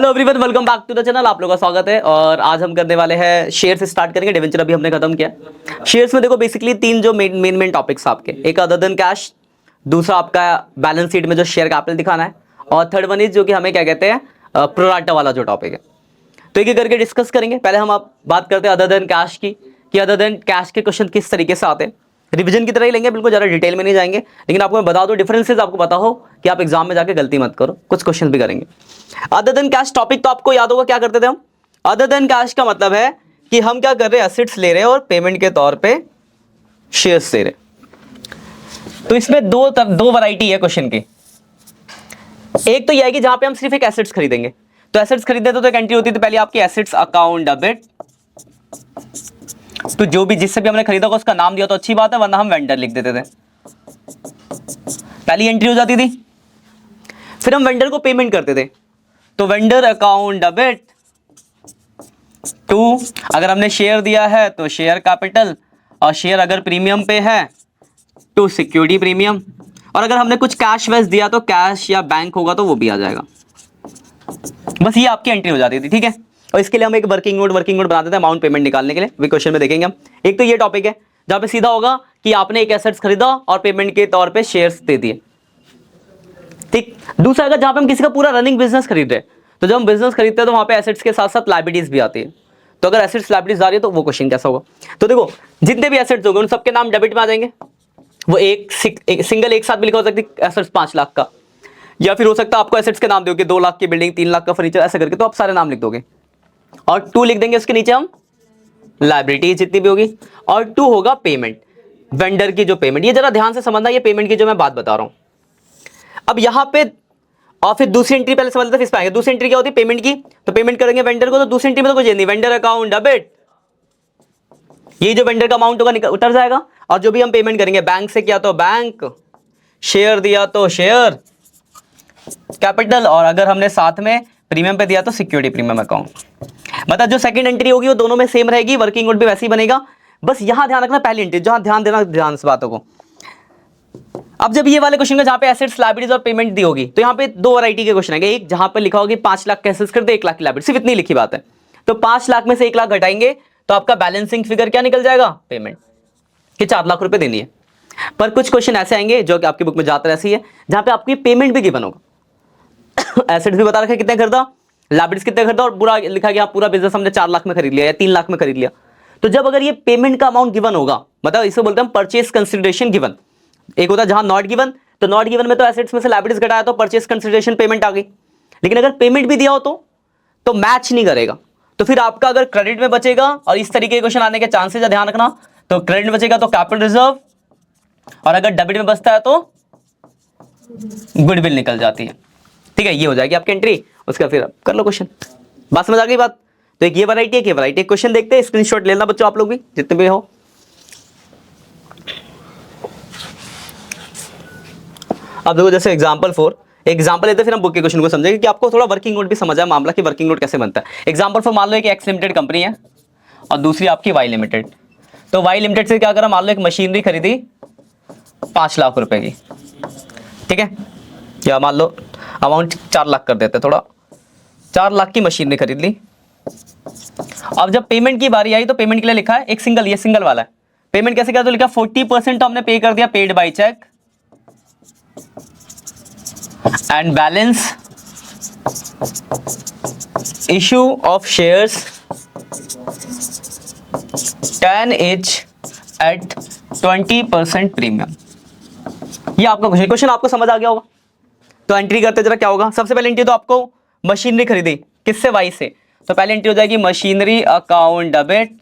Hello everyone, welcome back to the channel. आप लोगों का स्वागत है। और आज हम करने वाले हैं शेयर से स्टार्ट करेंगे। डिवेंचर अभी हमने खत्म किया। शेयर्स में देखो बेसिकली तीन जो मेन टॉपिक्स आपके, एक अदर देन कैश, दूसरा आपका बैलेंस शीट में जो शेयर कैपिटल दिखाना है, और थर्ड वन इज जो कि हमें क्या कहते हैं प्रोराटा वाला जो टॉपिक है। तो एक एक करके डिस्कस करेंगे। पहले हम आप बात करते हैं अदर देन कैश की, कि अदर देन कैश के क्वेश्चन किस तरीके से आते हैं। रिवीजन की तरह ही लेंगे, बिल्कुल ज़्यादा डिटेल में नहीं जाएंगे, लेकिन आपको मैं बता दूं डिफरेंसेस आपको पता हो कि आप एग्जाम में जाके गलती मत करो। कुछ क्वेश्चन भी करेंगे। अदर देन कैश टॉपिक तो आपको याद होगा क्या करते थे हम। अदर देन कैश का मतलब है कि हम क्या कर रहे हैं, एसेट्स ले रहे हैं और पेमेंट के तौर पे शेयर्स दे रहे हैं। तो इसमें दो वैरायटी है क्वेश्चन की। एक तो यह है कि जहां पे हम सिर्फ एक एसेट्स खरीदेंगे, तो एसेट्स खरीदते तो एक एंट्री होती थी पहले आपकी एसेट्स अकाउंट डेबिट। तो जो भी जिससे भी हमने खरीदा होगा उसका नाम दिया तो अच्छी बात है, वरना हम वेंडर लिख देते थे। पहली एंट्री हो जाती थी। फिर हम वेंडर को पेमेंट करते थे, तो वेंडर अकाउंट डेबिट टू, अगर हमने शेयर दिया है तो शेयर कैपिटल, और शेयर अगर प्रीमियम पे है तो सिक्योरिटी प्रीमियम, और अगर हमने कुछ कैश वैश दिया तो कैश या बैंक होगा तो वो भी आ जाएगा। बस ये आपकी एंट्री हो जाती थी, ठीक है। और इसके लिए हम एक वर्किंग नोट बनाते थे अमाउंट पेमेंट निकालने के लिए, भी क्वेश्चन में देखेंगे हम। एक तो ये टॉपिक है जहां पे सीधा होगा कि आपने एक एसेट्स खरीदा और पेमेंट के तौर पे शेयर्स दे दिए, ठीक। दूसरा, अगर जहां पे हम किसी का पूरा रनिंग बिजनेस खरीद रहे हैं, तो जब हम बिजनेस खरीदते हैं तो वहां पे एसेट्स के साथ साथ लायबिलिटीज भी आती है। तो अगर एसेट्स लायबिलिटीज आ रही है तो वो क्वेश्चन कैसा होगा। तो देखो जितने भी एसेट्स होंगे उन सबके नाम डेबिट में आ जाएंगे। वो एक सिंगल एक साथ भी लिखा हो सकती है, एसेट्स 5 लाख का, या फिर हो सकता है आपको एसेट्स के नाम दोगे 2 लाख की बिल्डिंग, 3 लाख का फर्नीचर, ऐसा करके तो आप सारे नाम लिख दोगे। और 2 लिख देंगे उसके नीचे हम लायबिलिटी जितनी भी होगी, और 2 होगा पेमेंट, वेंडर की जो पेमेंट। ये जरा ध्यान से समझना, ये पेमेंट की जो मैं बात बता रहा हूं। अब यहां पे और फिर दूसरी एंट्री पहले समझ लेते हैं, फिर आएंगे। दूसरी एंट्री क्या होती है, पेमेंट की। तो पेमेंट करेंगे वेंडर को, तो दूसरी एंट्री में तो कुछ नहीं, वेंडर अकाउंट डेबिट, ये जो वेंडर का अमाउंट होगा उतर जाएगा। और जो भी हम पेमेंट करेंगे बैंक से किया तो बैंक, शेयर दिया तो शेयर कैपिटल, और अगर हमने साथ में प्रीमियम पे दिया तो सिक्योरिटी प्रीमियम अकाउंट। मतलब जो सेकंड एंट्री होगी वो दोनों में सेम रहेगी, वर्किंग नोट भी वैसे ही बनेगा। बस यहां ध्यान रखना पहली एंट्री, जहां ध्यान देना, ध्यान से बातों को। अब जब ये वाले क्वेश्चन में जहां पे एसेट्स लायबिलिटीज और पेमेंट दी होगी, तो यहां पे दो वैरायटी के क्वेश्चन आएंगे। एक जहां पे लिखा होगा 5 लाख के एसेट्स खरीदे, 1 लाख की लायबिलिटी, सिर्फ इतनी लिखी बात है। तो 5 लाख में से 1 लाख घटाएंगे तो आपका बैलेंसिंग फिगर क्या निकल जाएगा, पेमेंट, कि 4 लाख रुपए देनी है। पर कुछ क्वेश्चन ऐसे आएंगे जो कि आपकी बुक में ज्यादातर ऐसी है, जहां पे आपकी पेमेंट भी गिवन होगा। एसेट्स भी बता रखा है कितने खरीदा, लायबिलिटीज कितने खरीदा, और पूरा लिखा गया पूरा बिजनेस हमने 4 लाख में खरीद लिया या 3 लाख में खरीद लिया। तो जब अगर ये पेमेंट का अमाउंट गिवन होगा, मतलब इसे बोलते हैं परचेस कंसिडरेशन गिवन। एक होता है जहां नॉट गिवन, तो नॉट गिवन में तो एसेट्स में से लायबिलिटीज घटाया तो परचेस कंसिडरेशन पेमेंट आ गई। लेकिन अगर पेमेंट भी दिया हो तो मैच नहीं करेगा। तो फिर आपका अगर क्रेडिट में बचेगा, और इस तरीके के क्वेश्चन आने के चांसेस है, ध्यान रखना। तो क्रेडिट में बचेगा तो कैपिटल रिजर्व, और अगर डेबिट में बचता है तो गुडविल निकल जाती है, ठीक है। ये हो जाएगी आपकी एंट्री। उसका फिर कर लो क्वेश्चन। बात समझ आ गई बात। तो एक ये वैरायटी है, एक ये वैरायटी। क्वेश्चन देखते हैं, स्क्रीनशॉट लेना बच्चों आप लोग भी जितने भी हो। अब देखो जैसे एग्जांपल 4, एग्जांपल लेते हैं, फिर हम बुक के क्वेश्चन को समझेंगे कि आपको थोड़ा वर्किंग नोट भी समझ आए मामला, कि वर्किंग नोट कैसे बनता है। एग्जांपल 4, मान लो एक एक्स लिमिटेड कंपनी है और दूसरी आपकी वाई लिमिटेड। तो वाई लिमिटेड से क्या करा, मान लो एक मशीनरी खरीदी 5 लाख रुपए की, ठीक है, या मान लो अमाउंट 4 लाख कर देते, थोड़ा 4 लाख की मशीनरी खरीद ली। अब जब पेमेंट की बारी आई तो पेमेंट के लिए लिखा है एक सिंगल, ये सिंगल वाला है। पेमेंट कैसे किया, तो लिखा 40% तो हमने पे कर दिया, paid by cheque, and balance issue of shares 10 each at 20% premium. ये आपका क्वेश्चन आपको समझ आ गया होगा। तो एंट्री करते जरा क्या होगा। सबसे पहले एंट्री तो आपको मशीनरी खरीदी किससे, वाई से। तो पहले एंट्री हो जाएगी machinery account debit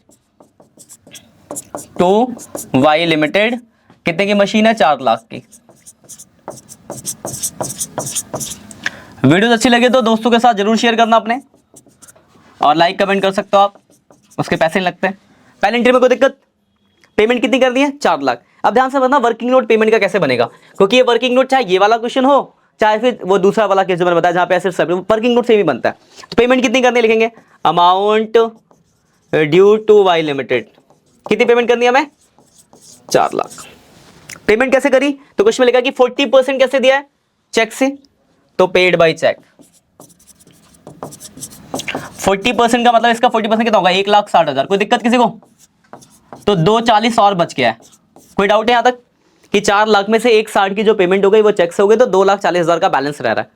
to Y limited. कितने की मशीन है, 4 लाख की। वीडियो अच्छी लगे तो दोस्तों के साथ जरूर शेयर करना अपने, और लाइक कमेंट कर सकते हो आप, उसके पैसे नहीं लगते। पहले एंट्री में कोई दिक्कत, पेमेंट कितनी कर दी है, 4 लाख। अब ध्यान से बताना वर्किंग नोट पेमेंट का कैसे बनेगा, क्योंकि ये वर्किंग नोट चाहे ये वाला क्वेश्चन हो चाहे फिर वो दूसरा वाला केस जो मैंने बताया जहां पे एसेट्स वर्किंग नोट से ही बनता है। तो पेमेंट कितनी करनी लिखेंगे, amount due to Y limited. कितनी पेमेंट करनी है हमें, 4 लाख। पेमेंट कैसे करी, तो क्वेश्चन में लिखा कि 40% कैसे दिया है, चेक से, तो पेड बाय चेक। 40% का मतलब इसका 40% कितना होगा, 1,60,000। कोई दिक्कत किसी को? तो 2,40 और बच गया है। कोई डाउट है यहां तक कि 4 लाख में से 1,60 की जो पेमेंट हो गई वो चेक से हो गई, तो 2,40,000 का बैलेंस रह रहा है।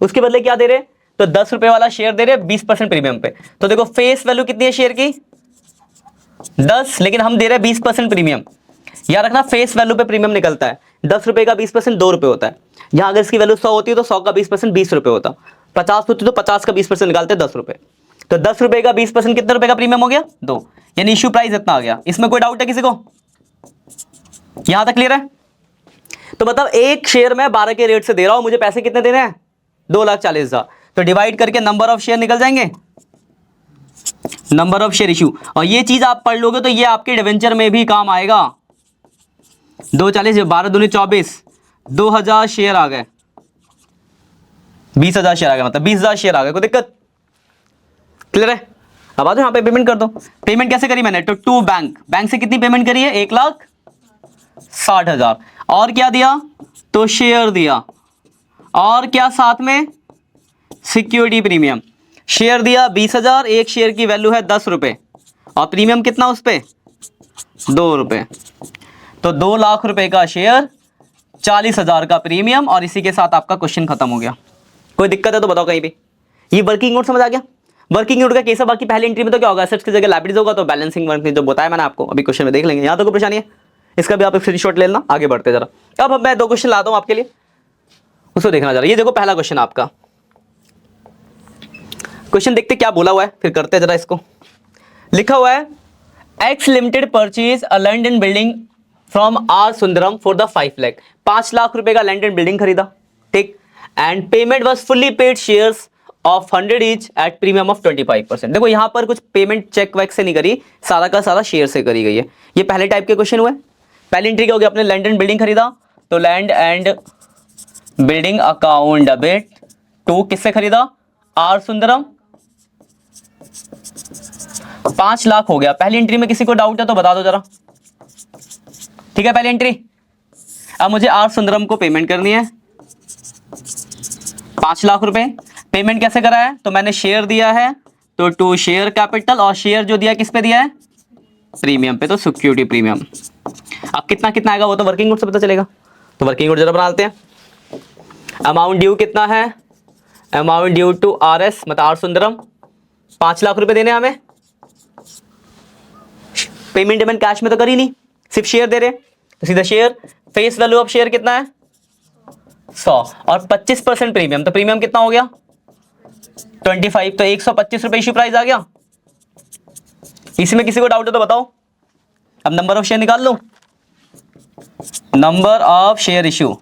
उसके बदले क्या दे रहे, तो 10 रुपए वाला शेयर दे रहे 20% प्रीमियम पे। तो देखो फेस वैल्यू कितनी है शेयर की, 10, लेकिन हम दे रहे हैं 20% प्रीमियम। याद रखना फेस वैल्यू पे प्रीमियम निकलता है। 10 रुपए का 20% 2 रुपए होता है। यहां अगर इसकी वैल्यू 100 होती है तो 100 का 20% 20 रुपए होता। 50 होती तो 50 का 20% निकालते 10 रुपए। तो 10 रुपए का 20% कितने रुपए का प्रीमियम हो गया, 2। यानी इश्यू प्राइस इतना आ गया। इसमें कोई डाउट है किसी को? यहां तक क्लियर है? तो मतलब एक शेयर में 12 के रेट से दे रहा हूं, मुझे पैसे कितने देने हैं, 2,40,000। तो डिवाइड करके नंबर ऑफ शेयर निकल जाएंगे, नंबर ऑफ शेयर इशू। और ये चीज आप पढ़ लोगे तो ये आपके डिवेंचर में भी काम आएगा। 2,40 12 दूनी 24, 2,000 शेयर आ गए, 20,000 शेयर आ गए, मतलब 20,000 शेयर आ गए। कोई दिक्कत? क्लियर है? अब आ जाओ यहां पे पेमेंट कर दो। पेमेंट कैसे करी मैंने, तो टू बैंक से कितनी पेमेंट करी है, 1,60,000। और क्या दिया, तो शेयर दिया। और क्या साथ में, सिक्योरिटी प्रीमियम। शेयर दिया 20,000, एक शेयर की वैल्यू है 10 रुपए, और प्रीमियम कितना उस पे, 2 रुपए। तो 2 लाख रुपए का शेयर, 40,000 का प्रीमियम, और इसी के साथ आपका क्वेश्चन खत्म हो गया। कोई दिक्कत है तो बताओ कहीं भी। ये वर्किंग नोट समझ आ गया? वर्किंग नोट का केस है। बाकी पहले एंट्री में तो क्या होगा, एसेट्स की जगह लायबिलिटीज होगा, तो बैलेंसिंग वर्क जो बताया मैंने आपको, अभी क्वेश्चन में देख लेंगे। यहां तो कोई परेशानी है, इसका भी आप स्क्रीनशॉट ले लेना। आगे बढ़ते जरा। अब मैं 2 क्वेश्चन लाता हूं आपके लिए, उसको देखना जरा। ये देखो पहला क्वेश्चन आपका, क्वेश्चन देखते क्या बोला हुआ है, फिर करते जरा इसको। लिखा हुआ है, X limited purchase a land and building from R Sundaram for the 5 lakh. 5 lakh रुपए का लैंड एंड बिल्डिंग खरीदा, ठीक। And payment was fully paid shares of 100 each at premium of 25%। देखो यहां पर कुछ पेमेंट चेक वैक से नहीं करी, सारा का सारा शेयर से करी गई है। ये पहले टाइप के क्वेश्चन हुए। पहली एंट्री क्या हो गया, अपने लैंड एंड बिल्डिंग खरीदा, तो land and building account debit to किससे खरीदा, आर सुंदरम। 5 लाख हो गया। पहली एंट्री में किसी को डाउट है तो बता दो जरा, ठीक है। पहली एंट्री, अब मुझे आर सुंदरम को पेमेंट करनी है 5 लाख रुपए। पेमेंट कैसे करा है, तो मैंने शेयर दिया है, तो टू शेयर कैपिटल, और शेयर जो दिया किस पे दिया है, प्रीमियम पे, तो सिक्योरिटी प्रीमियम। अब कितना कितना आएगा वो तो वर्किंग नोट से पता चलेगा। तो वर्किंग नोट जरा बना लेते हैं। अमाउंट ड्यू कितना है, amount due to R S, मतलब आर सुंदरम, 5 लाख रुपए देने हमें। पेमेंट कैश में तो करी नहीं, सिर्फ शेयर दे रहे, तो सीधा share. Face value of share कितना है, 100, और 25% प्रीमियम, तो प्रीमियम कितना हो गया, 25, तो 125 रुपए इश्यू प्राइस आ गया। इसमें किसी को डाउट है तो बताओ। अब नंबर ऑफ शेयर निकाल लो, नंबर ऑफ शेयर इश्यू,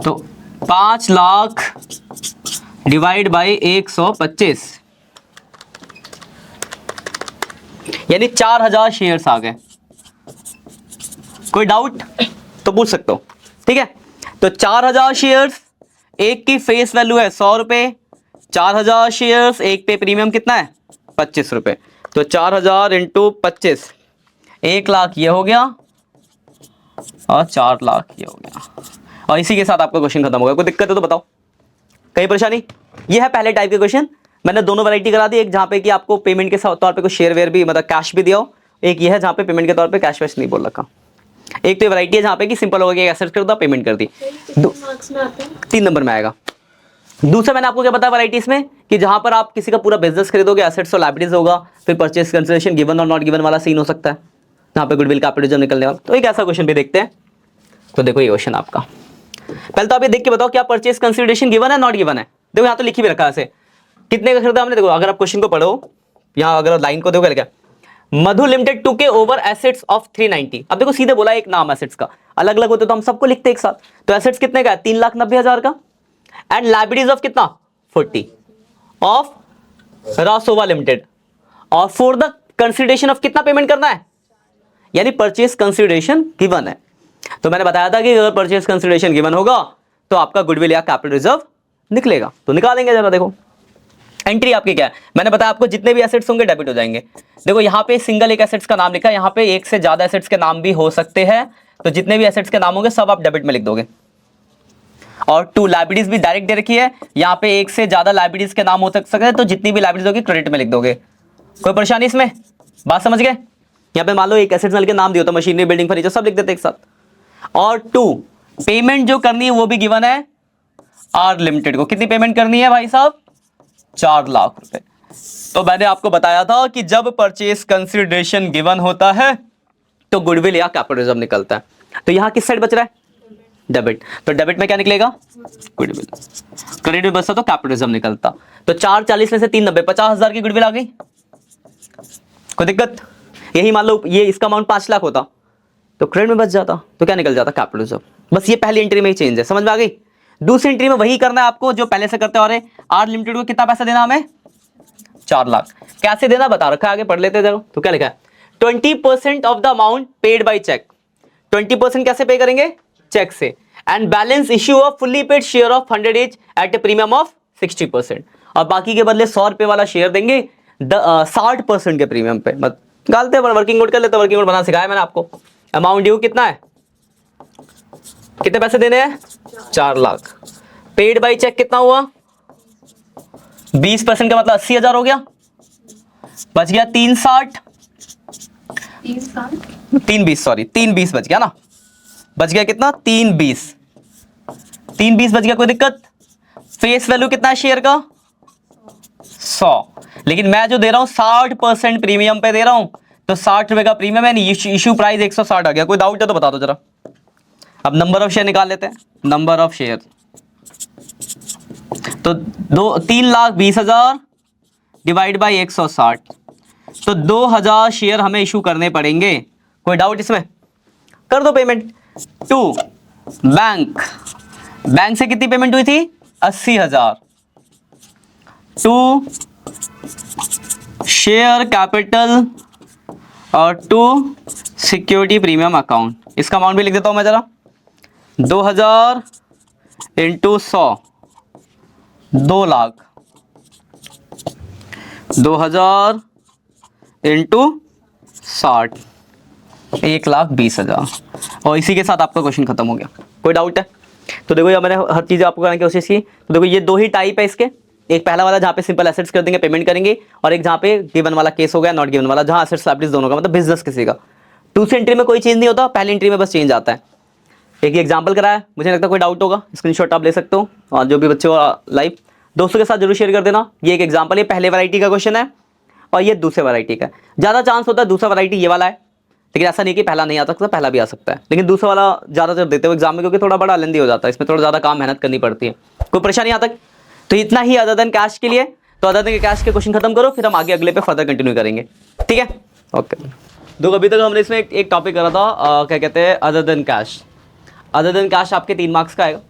तो 5 लाख डिवाइड बाई 125, यानी 4,000 शेयर्स आ गए। कोई डाउट तो पूछ सकते हो, ठीक है। तो 4,000 शेयर्स, एक की फेस वैल्यू है 100 रुपए, 4,000 शेयर्स, एक पे प्रीमियम कितना है, 25 रुपए। तो 4,000 इंटू 25, 1 लाख ये हो गया, और 4 लाख ये हो गया। और इसी के साथ आपका क्वेश्चन खत्म हो गया। कोई दिक्कत है तो बताओ, कहीं परेशानी? ये है पहले टाइप के क्वेश्चन। मैंने दोनों वैरायटी करा दी, एक जहां पे कि आपको पेमेंट के तौर पे कुछ शेयर वेयर भी, मतलब कैश भी दिया हो, एक ये है जहां पे पेमेंट के तौर पे कैश वैश नहीं बोल रखा। एक तो वैरायटी है जहां पे कि सिंपल होगा कि एसेट्स कर दो, पेमेंट कर दी, 3 नंबर में आएगा। दूसरा मैंने आपको क्या बताया वैरायटीज में, कि जहां पर आप किसी का पूरा बिजनेस खरीदोगे, एसेट्स और लायबिलिटीज होगा, फिर परचेज कंसिडरेशन गिवन और नॉट गिवन वाला सीन हो सकता है, जहां पे गुडविल कैपिटलिज्म निकलने वाला। तो एक ऐसा क्वेश्चन भी देखते हैं। तो देखो ये क्वेश्चन आपका, पहले तो आप ये देख के बताओ क्या परचेज कंसिडरेशन गिवन है, नॉट गिवन है। देखो यहाँ तो लिखी भी रखा है ऐसे, कितने का खरीदा हमने। देखो अगर आप क्वेश्चन को पढ़ो, यहाँ अगर लाइन को देखो क्या, मधु लिमिटेड टू के ओवर एसेट्स ऑफ 390। अब देखो सीधे बोला एक नाम एसेट्स का, अलग अलग होते तो हम सबको लिखते एक साथ। तो एसेट्स कितने का है, 3,90,000 का, एंड लायबिलिटीज ऑफ कितना, 40 ऑफ रासोवा लिमिटेड, और फॉर द कंसिडरेशन ऑफ कितना पेमेंट करना है, यानी परचेज कंसिडरेशन गिवन है। तो मैंने बताया था कि अगर परचेज कंसिडरेशन गिवन होगा तो आपका गुडविल या कैपिटल रिजर्व निकलेगा। तो निकालेंगे जरा। देखो एंट्री आपकी क्या है, मैंने बताया आपको जितने भी एसेट्स होंगे डेबिट हो जाएंगे। देखो यहाँ पे सिंगल एक एसेट्स का नाम लिखा है, यहाँ पे एक से ज्यादा एसेट्स के नाम भी हो सकते हैं, तो जितने भी एसेट्स के नाम होंगे सब आप डेबिट में लिख दोगे। और 2 लाइबिलिटीज भी डायरेक्ट दे रखी है, यहाँ पे एक से ज्यादा लाइबिलिटीज के नाम हो सकते हैं, तो जितनी भी लाइबिलिटीज होगी क्रेडिट में लिख दोगे। कोई परेशानी इसमें? बात समझ गए? यहाँ पे मान लो एक एसेट्स के नाम दिया तो मशीनरी, बिल्डिंग, फर्नीचर सब लिख देते एक साथ। और 2 पेमेंट जो करनी है वो भी गिवन है आर लिमिटेड को। कितनी पेमेंट करनी है भाई साहब? 4 लाख रुपए। तो मैंने आपको बताया था कि जब परचेज कंसिडरेशन गिवन होता है तो गुडविल या कैपिटल रिजर्व निकलता है। तो यहां किस साइड बच रहा है? डेबिट। तो डेबिट में क्या निकलेगा? गुडविल। क्रेडिट में बचता तो कैपिटल रिजर्व निकलता। तो 440 में से 390, 50,000 की गुडविल आ गई। कोई दिक्कत? यही मान लो ये इसका अमाउंट 5 लाख होता तो क्रेडिट में बच जाता, तो क्या निकल जाता? Capital reserve. बस ये पहली एंट्री में ही चेंज है, समझ में आ गई? दूसरी एंट्री में वही करना है आपको जो पहले से करते आ रहे। आर लिमिटेड को कितना पैसा देना हमें? 4 लाख। कैसे देना बता रखा है, आगे पढ़ लेते हैं। तो क्या लिखा है? 20% of the amount paid by cheque. 20% कैसे पे करेंगे? चेक से। And balance issue of fully paid share of 100 each at a premium of 60%। और बाकी के बदले 100 रुपए वाला शेयर देंगे 60% के प्रीमियम पे। मत गालते वर्किंग नोट कर लेते, वर्किंग नोट बना सिखाया मैंने आपको। अमाउंट ड्यू कितना है? कितने पैसे देने हैं? 4 लाख। पेड बाय चेक कितना हुआ? 20% का मतलब 80,000 हो गया। बच गया 360, 320, सॉरी 320 बच गया ना। बच गया कितना? 320 बच गया। कोई दिक्कत? फेस वैल्यू कितना है शेयर का? 100। लेकिन मैं जो दे रहा हूं 60% प्रीमियम पे दे रहा हूं, तो 60 रुपए का प्रीमियम है। इश्यू प्राइस 160 आ गया। कोई डाउट है तो बता दो जरा। अब नंबर ऑफ शेयर निकाल लेते हैं। नंबर ऑफ शेयर तो 3,20,000 डिवाइड बाई 160, तो 2,000 शेयर हमें इशू करने पड़ेंगे। कोई डाउट इसमें? कर दो पेमेंट। 2 बैंक से कितनी पेमेंट हुई थी? 80,000। 2 शेयर कैपिटल और 2 सिक्योरिटी प्रीमियम अकाउंट। इसका अमाउंट भी लिख देता हूं मैं जरा। 2,000 इंटू 100, 2 लाख। 2,000 इंटू 60, 1,20,000। और इसी के साथ आपका क्वेश्चन खत्म हो गया। कोई डाउट है? तो देखो ये मैंने हर चीज़ आपको करने की कोशिश की। तो देखो ये 2 ही टाइप है इसके। एक पहला वाला जहाँ पे सिंपल एसेट्स कर देंगे, पेमेंट करेंगे, और एक जहाँ पे गिवन वाला केस हो गया, नॉट गिवन वाला, जहाँ एसेट्स लायबिलिटीज दोनों का, मतलब बिजनेस किसी का। दूसरी एंट्री में कोई चेंज नहीं होता, पहली एंट्री में बस चेंज आता है। एक एग्जाम्पल कराया, मुझे लगता है कोई डाउट होगा, स्क्रीनशॉट आप ले सकते हो, और जो भी बच्चे हो लाइव दोस्तों के साथ जरूर शेयर कर देना। ये एक एग्जाम्पल, ये पहले वैरायटी का क्वेश्चन है और ये दूसरे वैरायटी का। ज़्यादा चांस होता है दूसरा वैरायटी ये वाला है, लेकिन ऐसा नहीं कि पहला नहीं आ सकता, पहला भी आ सकता है, लेकिन दूसरा वाला ज़्यादातर देते हो एग्जाम में, क्योंकि थोड़ा बड़ा लेंदी हो जाता है, इसमें थोड़ा ज़्यादा काम मेहनत करनी पड़ती है। कोई परेशानी यहाँ तक? तो इतना ही अदर देन कैश के लिए। तो अदर देन कैश के क्वेश्चन खत्म करो, फिर हम आगे अगले पे फर्दर कंटिन्यू करेंगे, ठीक है? ओके। देखो अभी तक हमने इसमें एक टॉपिक करा था, क्या कहते हैं, other than cash. Other than cash आपके 3 मार्क्स का आएगा।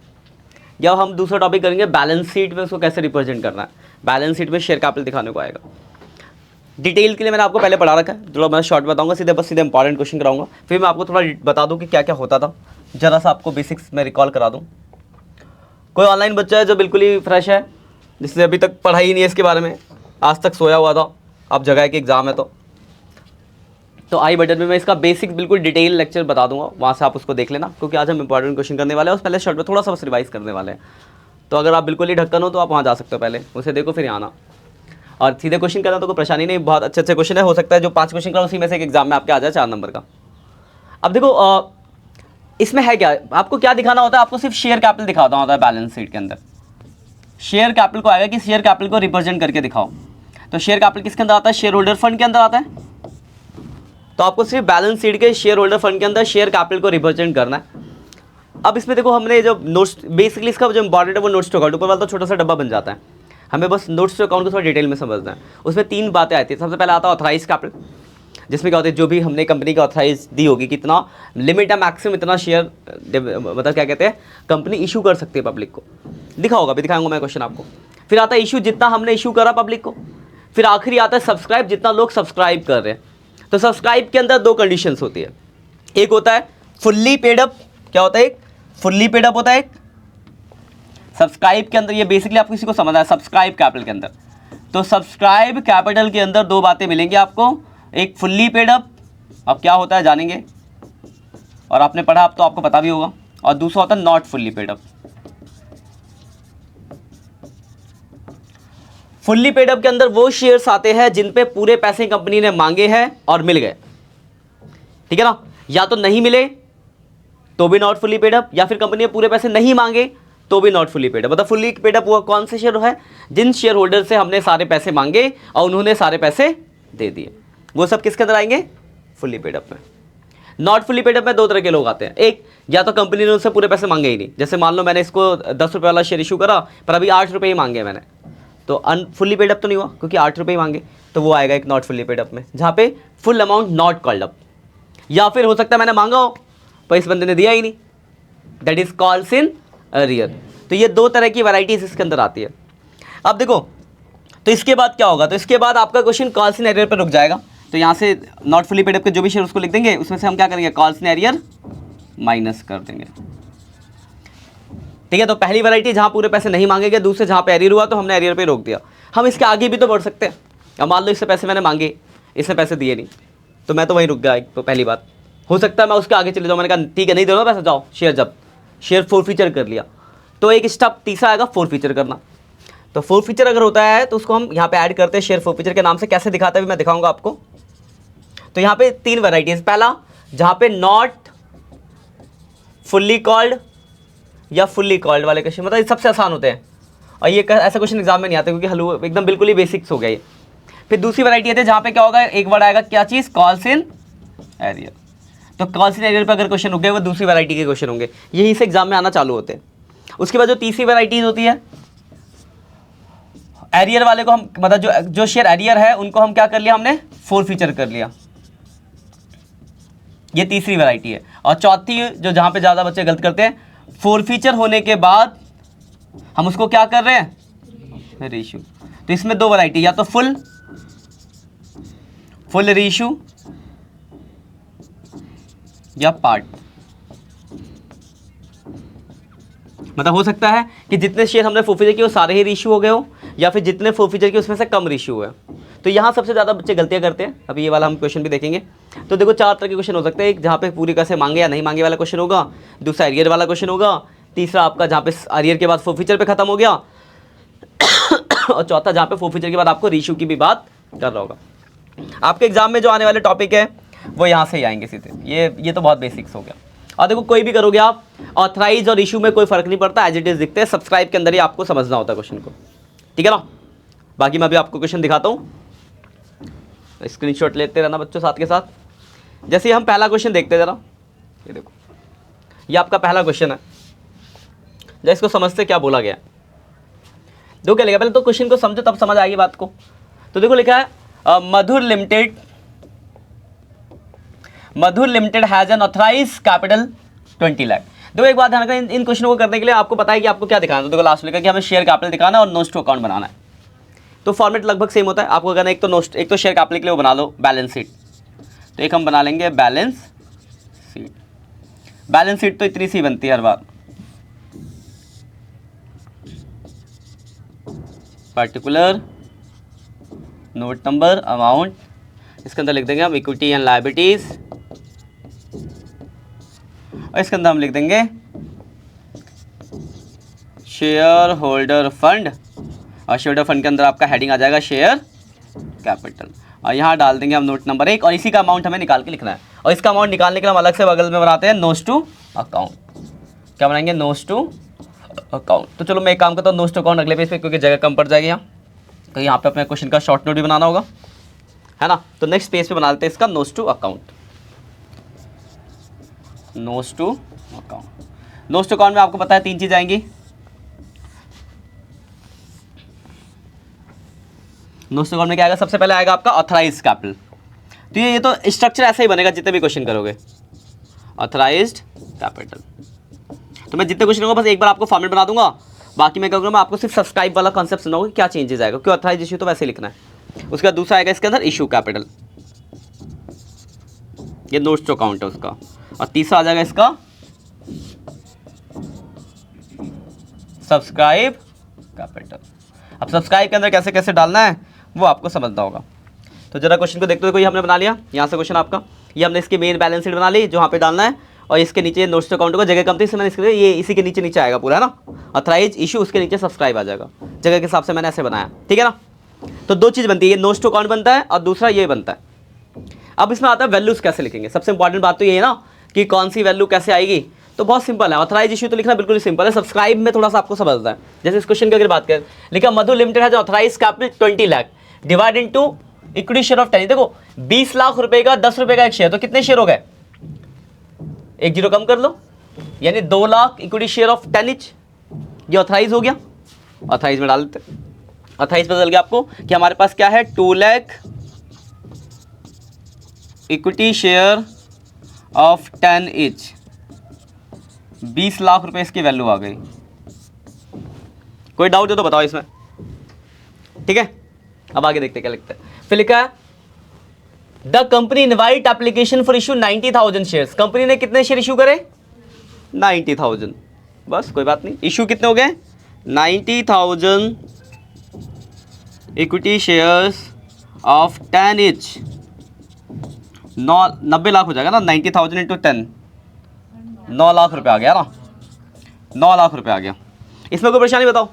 या हम दूसरा टॉपिक करेंगे बैलेंस शीट में उसको कैसे रिप्रेजेंट करना है। बैलेंस शीट में शेयर कैपिटल दिखाने को आएगा। डिटेल के लिए मैंने आपको पहले पढ़ा रखा है, थोड़ा मैं शॉर्ट बताऊंगा, सीधे इंपॉर्टेंट क्वेश्चन कराऊंगा, फिर मैं आपको थोड़ा बता दूं कि क्या क्या होता था, जरा सा आपको बेसिक्स में रिकॉल करा दूं। कोई ऑनलाइन बच्चा है जो बिल्कुल ही फ्रेश है, जिसने अभी तक पढ़ा ही नहीं है इसके बारे में, आज तक सोया हुआ था, अब जगह के एग्जाम है, तो आई बटन में मैं इसका बेसिक बिल्कुल डिटेल लेक्चर बता दूंगा, वहाँ से आप उसको देख लेना, क्योंकि आज हम इंपॉर्टेंट क्वेश्चन करने वाले हैं, उस पहले शॉर्ट में थोड़ा सा बस रिवाइज करने वाले हैं। तो अगर आप बिल्कुल ही ढक्कन हो तो आप वहाँ जा सकते हो, पहले उसे देखो फिर आना, और सीधे क्वेश्चन करना तो कोई परेशानी नहीं, बहुत अच्छे अच्छे क्वेश्चन है, हो सकता है जो 5 क्वेश्चन का उसी में से एक एग्जाम में आपके आ जाए 4 नंबर का। अब देखो इसमें है क्या, आपको क्या दिखाना होता है, आपको सिर्फ शेयर कैपिटल दिखाना होता है बैलेंस शीट के अंदर। शेयर कैपिटल को आएगा कि शेयर कैपिटल को रिप्रेजेंट करके दिखाओ, तो शेयर कैपिटल किसके अंदर आता है? शेयर होल्डर फंड के अंदर आता है। तो आपको सिर्फ बैलेंस शीट के शेयर होल्डर फंड के अंदर शेयर कैपिटल को रिप्रेजेंट करना है। अब इसमें देखो हमने जो नोट्स, बेसिकली इसका जो इंपॉर्टेंट है वो नोट्स टू अकाउंट, ऊपर वाला तो छोटा सा डब्बा बन जाता है, हमें बस नोट्स टू अकाउंट को थोड़ा डिटेल में समझना है। उसमें 3 बातें आती है। सबसे पहले आता है ऑथराइज कैपिटल, जिसमें क्या होता है, जो भी हमने कंपनी का ऑथराइज दी होगी, कितना लिमिट है मैक्सिमम इतना शेयर, मतलब क्या कहते हैं, कंपनी इशू कर सकती है पब्लिक को, लिखा होगा, भी दिखाऊंगा मैं क्वेश्चन आपको। फिर आता है इशू, जितना हमने इशू करा पब्लिक को। फिर आखिरी आता है सब्सक्राइब, जितना लोग सब्सक्राइब कर रहे हैं। तो सब्सक्राइब के अंदर 2 कंडीशंस होती है, एक होता है फुल्ली पेड अप, क्या होता है, एक फुल्ली पेड अप होता है, एक सब्सक्राइब के अंदर, ये बेसिकली आपको किसी को समझना है सब्सक्राइब कैपिटल के अंदर। तो सब्सक्राइब कैपिटल के अंदर 2 बातें मिलेंगी आपको, एक फुल्ली पेड अप, अब क्या होता है जानेंगे, और आपने पढ़ा अब तो आपको पता भी होगा, और दूसरा होता है not fully paid up. Fully paid up के अंदर वो शेयर्स आते हैं जिन पे पूरे पैसे कंपनी ने मांगे हैं और मिल गए, ठीक है ना। या तो नहीं मिले तो भी नॉट फुल्ली पेड अप, या फिर कंपनी ने पूरे पैसे नहीं मांगे तो भी नॉट फुल्ली पेड अप। मतलब फुल्ली पेड अप वो कौन से शेयर है, जिन शेयर होल्डर से हमने सारे पैसे मांगे और उन्होंने सारे पैसे दे दिए, वो सब किसके अंदर आएंगे, फुल्ली पेड अप में। नॉट फुल्ली पेड अप में दो तरह के लोग आते हैं, एक या तो कंपनी ने उससे पूरे पैसे मांगे ही नहीं, जैसे मान लो मैंने इसको 10 रुपये वाला शेयर इशू करा पर अभी 8 रुपये ही मांगे मैंने, तो अनफुल्ली पेड अप तो नहीं हुआ क्योंकि 8 रुपये ही मांगे, तो वो आएगा एक नॉट फुल्ली पेड अप में, जहाँ पे full amount not called up. या फिर हो सकता है मैंने मांगा हो पर इस बंदे ने दिया ही नहीं, that is calls in arrear. तो ये दो तरह की वैराइटीज इसके अंदर आती है। अब देखो तो इसके बाद क्या होगा, तो इसके बाद आपका क्वेश्चन कॉल्स इन अरियर पर रुक जाएगा। तो यहाँ से नॉट फुल्ली पेड अप के जो भी शेयर उसको लिख देंगे, उसमें से हम क्या करेंगे, कॉल्स इन अरियर माइनस कर देंगे, ठीक है। तो पहली वैरायटी जहाँ पूरे पैसे नहीं मांगे गए, दूसरे जहाँ पे एरियर हुआ तो हमने एरियर पे रोक दिया। हम इसके आगे भी तो बढ़ सकते हैं। अब मान लो इससे पैसे मैंने मांगे, इसने पैसे दिए नहीं, तो मैं तो वहीं रुक गया। एक तो पहली बात हो सकता है मैं उसके आगे चले जाऊँ, मैंने कहा ठीक है नहीं दे रहा पैसा, जाओ शेयर, जब शेयर फोर फीचर कर लिया। तो एक स्टेप तीसरा आएगा फोर फीचर करना। तो फोर फीचर अगर होता है तो उसको हम यहाँ पे ऐड करते हैं शेयर फोर फीचर के नाम से। कैसे दिखाते हैं मैं दिखाऊंगा आपको। तो यहाँ पे तीन वैराइटीज, पहला जहाँ पे नॉट फुल्ली कॉल्ड या फुल्ली कॉल्ड वाले क्वेश्चन, मतलब ये सबसे आसान होते हैं और ये ऐसा क्वेश्चन एग्जाम में नहीं आता क्योंकि हलू एकदम बिल्कुल ही बेसिक्स हो गया ये। फिर दूसरी वैरायटी आती है जहाँ पे क्या होगा, एक वर्ड आएगा, क्या चीज़, कॉल्स इन एरियर। तो कॉल्स इन एरियर पर अगर क्वेश्चन हो गए वो दूसरी वैरायटी के क्वेश्चन होंगे, यही से एग्जाम में आना चालू होते हैं। उसके बाद जो तीसरी वैरायटीज होती है एरियर वाले को हम, मतलब जो शेयर एरियर है उनको हम क्या कर लिया, हमने फोर फीचर कर लिया, ये तीसरी वैरायटी है। और चौथी जो जहाँ पे ज़्यादा बच्चे गलत करते हैं, फोर फीचर होने के बाद हम उसको क्या कर रहे हैं, रेशियो। तो इसमें दो वैरायटी, या तो फुल रेशियो या पार्ट। मतलब हो सकता है कि जितने शेयर हमने फोर फीचर किए वो सारे ही रेशियो हो गए हो, या फिर जितने फोर फीचर किए उसमें से कम रेशियो हुआ है। तो यहाँ सबसे ज़्यादा बच्चे गलतियाँ करते हैं। अभी ये वाला हम क्वेश्चन भी देखेंगे। तो देखो चार तरह के क्वेश्चन हो सकते हैं, एक जहाँ पे पूरी कैसे मांगे या नहीं मांगे वाला क्वेश्चन होगा, दूसरा एरियर वाला क्वेश्चन होगा, तीसरा आपका जहाँ पे एरियर के बाद फोर फीचर पे खत्म हो गया और चौथा जहाँ पे फोर फीचर के बाद आपको रेशियो की भी बात कर रहा होगा। आपके एग्जाम में जो आने वाले टॉपिक है वो यहाँ से ही आएंगे सीधे, ये तो बहुत बेसिक्स हो गया। और देखो कोई भी करोगे आप, ऑथराइज और इशू में कोई फर्क नहीं पड़ता, एज इट इज दिखते हैं। सब्सक्राइब के अंदर ही आपको समझना होता है क्वेश्चन को, ठीक है ना। बाकी मैं अभी आपको क्वेश्चन दिखाता हूँ, स्क्रीनशॉट लेते रहना बच्चों साथ के साथ। जैसे हम पहला क्वेश्चन देखते हैं जरा, ये देखो, ये आपका पहला क्वेश्चन है। जैसे इसको समझते क्या बोला गया, देखो क्या लिखा, पहले तो क्वेश्चन को समझो तब समझ आएगी बात को। तो देखो लिखा है Madhur limited has an authorise capital 20 lakh. देखो एक बात ध्यान रखना, इन क्वेश्चनों को करने के लिए आपको पता है कि आपको क्या दिखाना है। तो देखो लास्ट में लिखा कि हमें शेयर कैपिटल दिखाना है और नोट्स टू अकाउंट बनाना है। तो फॉर्मेट लगभग सेम होता है। आपको करना एक तो शेयर कैपिटल के लिए वो बना लो बैलेंस शीट। तो एक हम बना लेंगे बैलेंस शीट। बैलेंस शीट तो इतनी सी बनती है हर बार, पर्टिकुलर नोट नंबर अमाउंट, इसके अंदर लिख देंगे हम इक्विटी एंड लायबिलिटीज, और इसके अंदर हम लिख देंगे शेयर होल्डर फंड, और शेयर होल्डर फंड के अंदर आपका हेडिंग आ जाएगा शेयर कैपिटल, और यहाँ डाल देंगे हम नोट नंबर 1, और इसी का अमाउंट हमें निकाल के लिखना है। और इसका अमाउंट निकालने के लिए हम अलग से बगल में बनाते हैं नोट्स टू अकाउंट। क्या बनाएंगे, नोट्स टू अकाउंट। तो चलो मैं एक काम करता हूँ, नोट्स टू अकाउंट अगले पेज पे, क्योंकि जगह कम पड़ जाएगी यहाँ। तो यहाँ पे अपने क्वेश्चन का शॉर्ट नोट भी बनाना होगा, है ना। तो नेक्स्ट पेज पे बना लेते हैं इसका notes to account. Notes to account, notes to account में आपको पता है तीन चीज आएंगी। नोट्स टू अकाउंट में क्या आएगा, सबसे पहले आएगा आपका ऑथराइज्ड कैपिटल। तो ये तो स्ट्रक्चर ऐसा ही बनेगा जितने भी क्वेश्चन करोगे, ऑथराइज्ड कैपिटल। तो मैं जितने क्वेश्चन होगा बस एक बार आपको फॉर्मेट बना दूंगा, बाकी मैं कहूँगा मैं आपको सिर्फ सब्सक्राइब वाला कॉन्सेप्ट सुनाऊंगा क्या चेंजेस आएगा, क्योंकि ऑथराइज इशू तो वैसे ही लिखना है। उसका दूसरा आएगा इसके अंदर इशू कैपिटल, ये नोट्स टू अकाउंट है उसका, और तीसरा आ जाएगा इसका सब्सक्राइब कैपिटल। अब सब्सक्राइब के अंदर कैसे कैसे डालना है वो आपको समझना होगा। तो जरा क्वेश्चन को देखते हुए, हमने बना लिया यहाँ से क्वेश्चन आपका, ये हमने इसकी मेन बैलेंस शीट बना ली जो वहाँ पे डालना है, और इसके नीचे नोट्स टू अकाउंट को जगह कम थी इससे मैंने इसके ये इसी के नीचे आएगा पूरा, है ना। ऑथराइज इशू उसके नीचे सब्सक्राइब आ जाएगा, जगह के हिसाब से मैंने ऐसे बनाया, ठीक है ना। तो दो चीज़ बनती है, ये नोट्स टू अकाउंट बनता है और दूसरा ये बनता है। अब इसमें आता है वैल्यूज़ कैसे लिखेंगे। सबसे इंपॉर्टेंट बात तो ये है ना कि कौन सी वैल्यू कैसे आएगी। तो बहुत सिंपल है, ऑथराइज इशू तो लिखना बिल्कुल ही सिंपल है, सब्सक्राइब में थोड़ा सा आपको समझना है। जैसे इस क्वेश्चन की अगर बात करें, लिखा मधु लिमिटेड है जो authorise capital 20 lakh divide into equity share of 10। देखो 20 लाख रुपए का 10 रुपए का एक शेयर, तो कितने शेयर हो गए, एक जीरो कम कर लो, यानी 2 lakh equity share of 10 etch, ये ऑथराइज हो गया। ऑथराइज में डाल देते, ऑथराइज बदल गया आपको कि हमारे पास क्या है 2 lakh equity share of 10 etch, 20 lakh रुपए इसकी वैल्यू आ गई। कोई डाउट है तो बताओ इसमें, ठीक है। अब आगे देखते क्या लिखते हैं। फिर लिखा है the company invite application for issue 90,000 shares. Company ने कितने शेयर इशू करे, 90,000, बस कोई बात नहीं। इशू कितने हो गए, 90,000 equity shares of 10 etch, 90 lakh हो जाएगा ना, 90,000 इंटू 10, 9 लाख रुपए आ गया ना, 9 लाख रुपए आ गया। इसमें कोई परेशानी बताओ,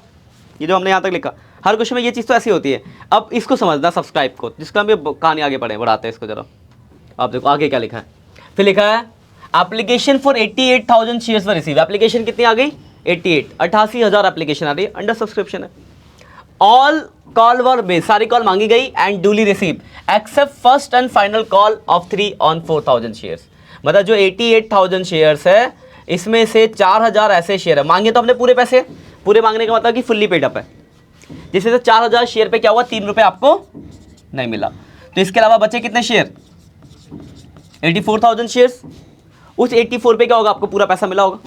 ये जो हमने यहाँ तक लिखा, हर क्वेश्चन में ये चीज़ तो ऐसी होती है। अब इसको समझना सब्सक्राइब को, जिसका हम ये कहानी आगे बढ़ाते हैं इसको जरा। आप देखो आगे क्या लिखा है। फिर लिखा है application for 88,000 shares were receive. Application कितनी आ गई, 88,000 एप्लीकेशन आ रही है, अंडर सब्सक्रिप्शन है। ऑल कॉल वर बेस्ड, सारी कॉल मांगी गई and duly receive accept first and final call of 3 on 4,000 shares. मतलब जो 88,000 शेयर्स है इसमें से 4,000 ऐसे शेयर है, मांगे तो हमने पूरे पैसे, पूरे मांगने का मतलब कि फुल्ली पेड अप है, जिसमें से 4,000 शेयर पे क्या हुआ, 3 रुपए आपको नहीं मिला। तो इसके अलावा बचे कितने शेयर, 84,000 शेयर्स। उस 84 पे क्या होगा, आपको पूरा पैसा मिला होगा।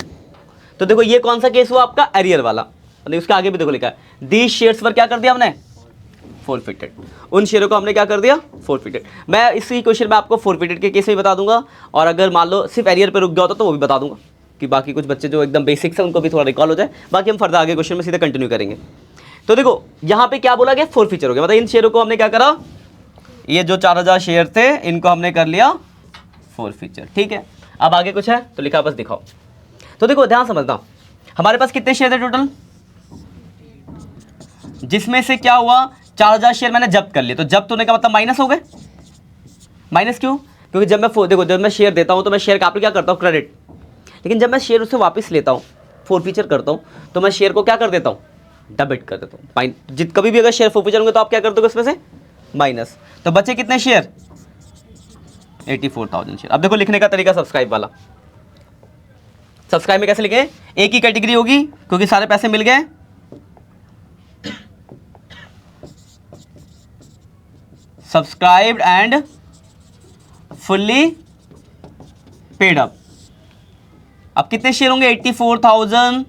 तो देखो ये कौन सा केस हुआ आपका, एरियर वाला। उसके आगे भी देखो लिखा है दीज शेयर्स पर क्या कर दिया हमने, फोरफिटेड। उन शेयरों को हमने क्या कर दिया, फोरफिटेड। मैं इसी क्वेश्चन में आपको फोरफिटेड के केस में बता दूंगा, और अगर मान लो सिर्फ एरियर पे रुक गया होता तो वो भी बता दूंगा, कि बाकी कुछ बच्चे जो एकदम बेसिक्स है उनको भी थोड़ा रिकॉल हो जाए। बाकी हम फर्दर आगे क्वेश्चन में सीधे कंटिन्यू करेंगे। तो देखो यहाँ पे क्या बोला गया, फोरफिचर हो गया, मतलब इन शेयरों को हमने क्या करा, ये जो 4,000 शेयर थे इनको हमने कर लिया फोरफिचर, ठीक है। अब आगे कुछ है तो लिखा, बस दिखाओ। तो देखो ध्यान समझना, हमारे पास कितने शेयर थे टोटल, जिसमें से क्या हुआ 4,000 शेयर मैंने जब्त कर लिए। तो जब्त होने का मतलब माइनस हो गए। माइनस क्यों, क्योंकि जब मैं देखो जब मैं शेयर देता हूं तो मैं शेयर कैपिटल क्या करता हूं, क्रेडिट। लेकिन जब मैं शेयर उससे वापस लेता हूं, फोरफीचर करता हूं, तो मैं शेयर को क्या कर देता हूं, डेबिट कर देता हूं। कभी भी अगर शेयर फोरफीचर होंगे तो आप क्या कर दोगे उसमें से माइनस। तो बचे कितने शेयर, 84,000 शेयर। अब देखो लिखने का तरीका सब्सक्राइब वाला। सब्सक्राइब में कैसे लिखे, एक ही कैटेगरी होगी क्योंकि सारे पैसे मिल गए, subscribed and fully paid up. अब कितने शेयर होंगे, 84,000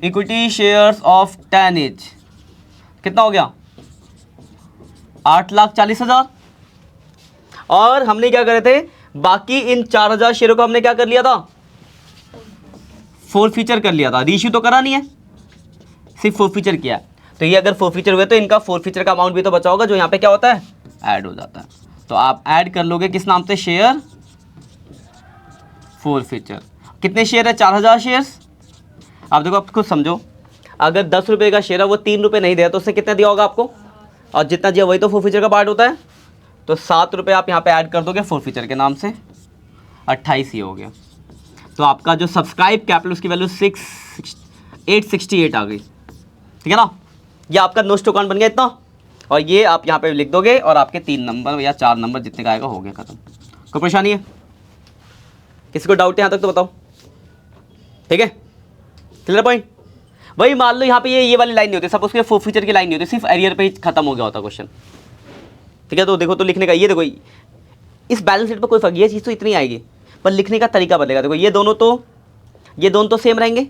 इक्विटी शेयर्स ऑफ 10 इच, कितना हो गया, 8,40,000। और हमने क्या करे थे, बाकी इन 4,000 शेयरों को हमने क्या कर लिया था, फोरफीचर कर लिया था। रीइश्यू तो करा नहीं है, सिर्फ फोरफीचर किया। तो ये अगर फोरफीचर हुए तो इनका फोरफीचर का अमाउंट भी तो बचा होगा, जो यहाँ पे क्या होता है, ऐड हो जाता है। तो आप ऐड कर लोगे किस नाम से, शेयर फोरफीचर। कितने शेयर है, 4,000 शेयर्स। आप देखो, आप खुद समझो, अगर 10 रुपये का शेयर है वो 3 रुपये नहीं दिया तो उससे कितना दिया होगा आपको, और जितना दिया वही तो फोरफीचर का पार्ट होता है। तो 7 रुपये आप यहाँ पे ऐड कर दोगे फोरफीचर के नाम से, 28 ही हो गया। तो आपका जो सब्सक्राइब कैपिटल उसकी वैल्यू 868 आ गई, ठीक है ना। ये आपका नोट्स टू अकाउंट बन गया इतना, और ये आप यहाँ पे लिख दोगे और आपके 3 नंबर या 4 नंबर जितने का आएगा हो गया खत्म। कोई परेशानी है, किसी को डाउट है यहाँ तक तो बताओ, ठीक है, क्लियर पॉइंट। वही मान लो यहाँ पे ये वाली लाइन नहीं होती, सब उसके फोरफीचर की लाइन नहीं होती, सिर्फ एरियर पे ही खत्म हो गया होता क्वेश्चन, ठीक है। तो देखो, तो लिखने का ये देखो, इस बैलेंस शीट पर कोई फर्क, ये चीज़ तो इतनी आएगी पर लिखने का तरीका बदलेगा। देखो ये दोनों तो सेम रहेंगे,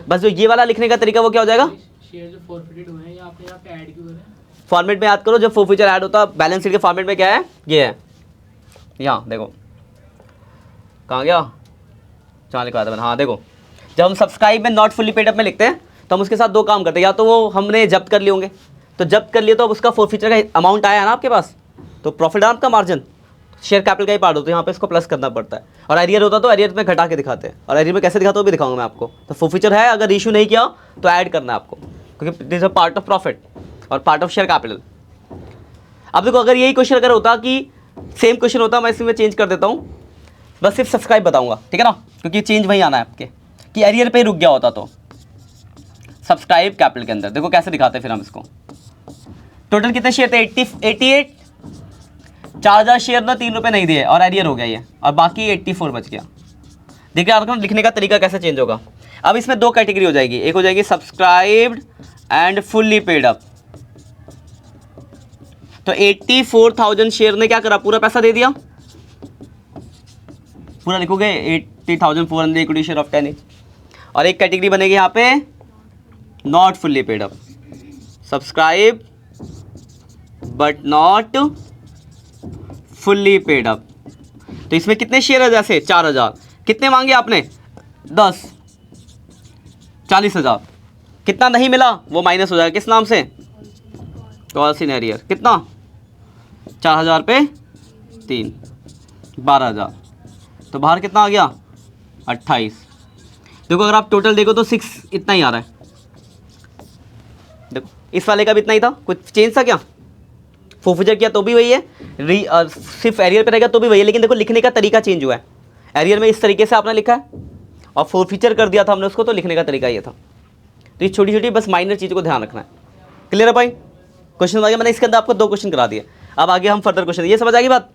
बस जो ये वाला लिखने का तरीका वो क्या हो जाएगा, शेयर जो फॉरफिटेड हुए हैं यहाँ पे ऐड क्यों हो रहे हैं, फॉर्मेट में याद करो। जब फोरफीचर ऐड होता है बैलेंस शीट के फॉर्मेट में क्या है, ये है, यहाँ देखो कहाँ गया, जहाँ लिखा था मैंने, हाँ देखो, जब हम सब्सक्राइब में नॉट फुल्ली पेड अप में लिखते हैं तो हम उसके साथ 2 काम करते हैं, या तो वो हमने जब्त कर लिए होंगे, तो जब्त कर लिए तो अब उसका फोरफीचर का अमाउंट आया ना आपके पास, तो प्रॉफिट है आपका, मार्जिन शेयर कैपिटल का ही पार्ट होता है, यहाँ पे इसको प्लस करना पड़ता है। और एरियर होता तो एरियर में घटा के दिखाते हैं, और एरियर में कैसे दिखाते हो भी दिखाऊंगा मैं आपको। तो फोरफीचर है, अगर इशू नहीं किया तो ऐड करना है आपको, क्योंकि this a part of profit और पार्ट ऑफ शेयर कैपिटल। अब देखो अगर यही क्वेश्चन अगर होता कि सेम क्वेश्चन होता, मैं इसमें चेंज कर देता हूँ, बस सिर्फ सब्सक्राइब बताऊंगा, ठीक है ना, क्योंकि चेंज वही आना है आपके कि एरियर पे ही रुक गया होता। तो सब्सक्राइब कैपिटल के अंदर देखो कैसे दिखाते हैं फिर हम इसको। टोटल कितने शेयर थे? 88। 4000 शेयर ना 3 रुपये नहीं दिए और एरियर हो गया ये, और बाकी 84 बच गया। देखिए आपको लिखने का तरीका कैसे चेंज होगा। अब इसमें दो कैटेगरी हो जाएगी, एक हो जाएगी subscribed and fully paid up. तो 84,000 शेयर ने क्या करा? पूरा पैसा दे दिया, पूरा लिखोगे 80,400 इक्विटी शेयर ऑफ 10 each। और एक कैटेगरी बनेगी यहाँ पे not fully paid up, subscribe but not fully paid up. तो इसमें कितने शेयर है? जैसे 4000, कितने मांगे आपने? 10, 40,000। कितना नहीं मिला वो माइनस हो जाएगा, किस नाम से? Calls in arrear. कितना? 4000 पे 3, 12,000। तो बाहर कितना आ गया? 28। देखो अगर आप टोटल देखो तो 6 इतना ही आ रहा है। देखो इस वाले का भी इतना ही था, कुछ चेंज था क्या? फोरफीचर किया तो भी वही है, सिर्फ एरियर पे रहेगा तो भी वही है, लेकिन देखो लिखने का तरीका चेंज हुआ है। एरियर में इस तरीके से आपने लिखा है और फोरफीचर कर दिया था हमने उसको, तो लिखने का तरीका ये था। तो ये छोटी छोटी बस माइनर चीज़ों को ध्यान रखना है। क्लियर है भाई? क्वेश्चन आ गया, मैंने इसके अंदर आपको 2 क्वेश्चन करा दिए। अब आगे हम फर्दर क्वेश्चन, ये समझ आ गई बात?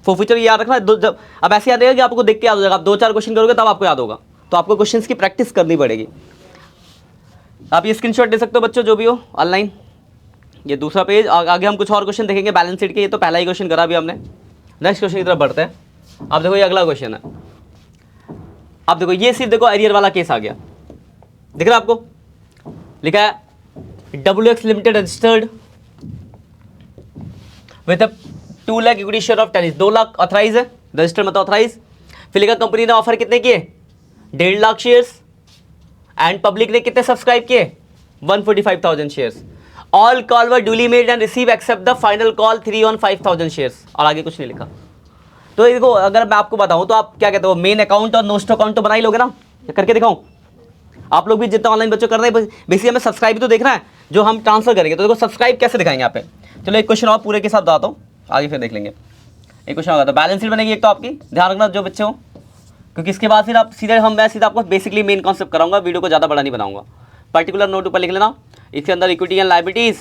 फोरफीचर याद रखना है। जब अब ऐसे याद रहेगा कि आपको देख के याद हो जाएगा, आप 2-4 क्वेश्चन करोगे तब आपको याद होगा। तो आपको क्वेश्चंस की प्रैक्टिस करनी पड़ेगी। आप ये स्क्रीनशॉट ले सकते हो बच्चों, जो भी हो ऑनलाइन। ये दूसरा पेज, आगे हम कुछ और क्वेश्चन देखेंगे बैलेंस शीट के। ये तो पहला ही क्वेश्चन करा अभी हमने। नेक्स्ट क्वेश्चन की तरफ बढ़ते हैं। अब देखो ये अगला क्वेश्चन है। अब देखो ये सिर्फ देखो एरियर वाला केस आ गया, दिख रहा है आपको? लिखा है WX limited registered with 2 lakh equity share of 10 each। 2 lakh authorise है, रजिस्टर्ड मतलब ऑथराइज। फिर लिखा कंपनी ने ऑफर कितने किए? 1.5 लाख शेयर्स। एंड पब्लिक ने कितने सब्सक्राइब किए? 145,000 shares. All call were duly made and receive except the final call 3 on 5,000 shares. और आगे कुछ नहीं लिखा। तो देखो अगर मैं आपको बताऊं तो आप क्या कहते हो, मेन अकाउंट और नोस्ट अकाउंट तो बना ही लोगे ना? करके दिखाऊं? आप लोग भी जितना ऑनलाइन बच्चों कर रहे हैं, बेसिकली हमें सब्सक्राइब भी तो देखना है जो हम ट्रांसफर करेंगे। तो देखो सब्सक्राइब कैसे दिखाएंगे यहाँ पे। चलो एक क्वेश्चन और पूरे के साथ बताता हूँ, आगे फिर देख लेंगे। एक क्वेश्चन होगा तो बैलेंस शीट बनेगी एक, तो आपकी ध्यान रखना जो बच्चे हो, क्योंकि इसके बाद फिर आप सीधे मैं सीधा आपको बेसिकली मेन कॉन्सेप्ट कराऊंगा, वीडियो को ज़्यादा बड़ा नहीं बनाऊंगा। पर्टिकुलर नोट ऊपर लिख लेना, इसके अंदर equity and liabilities,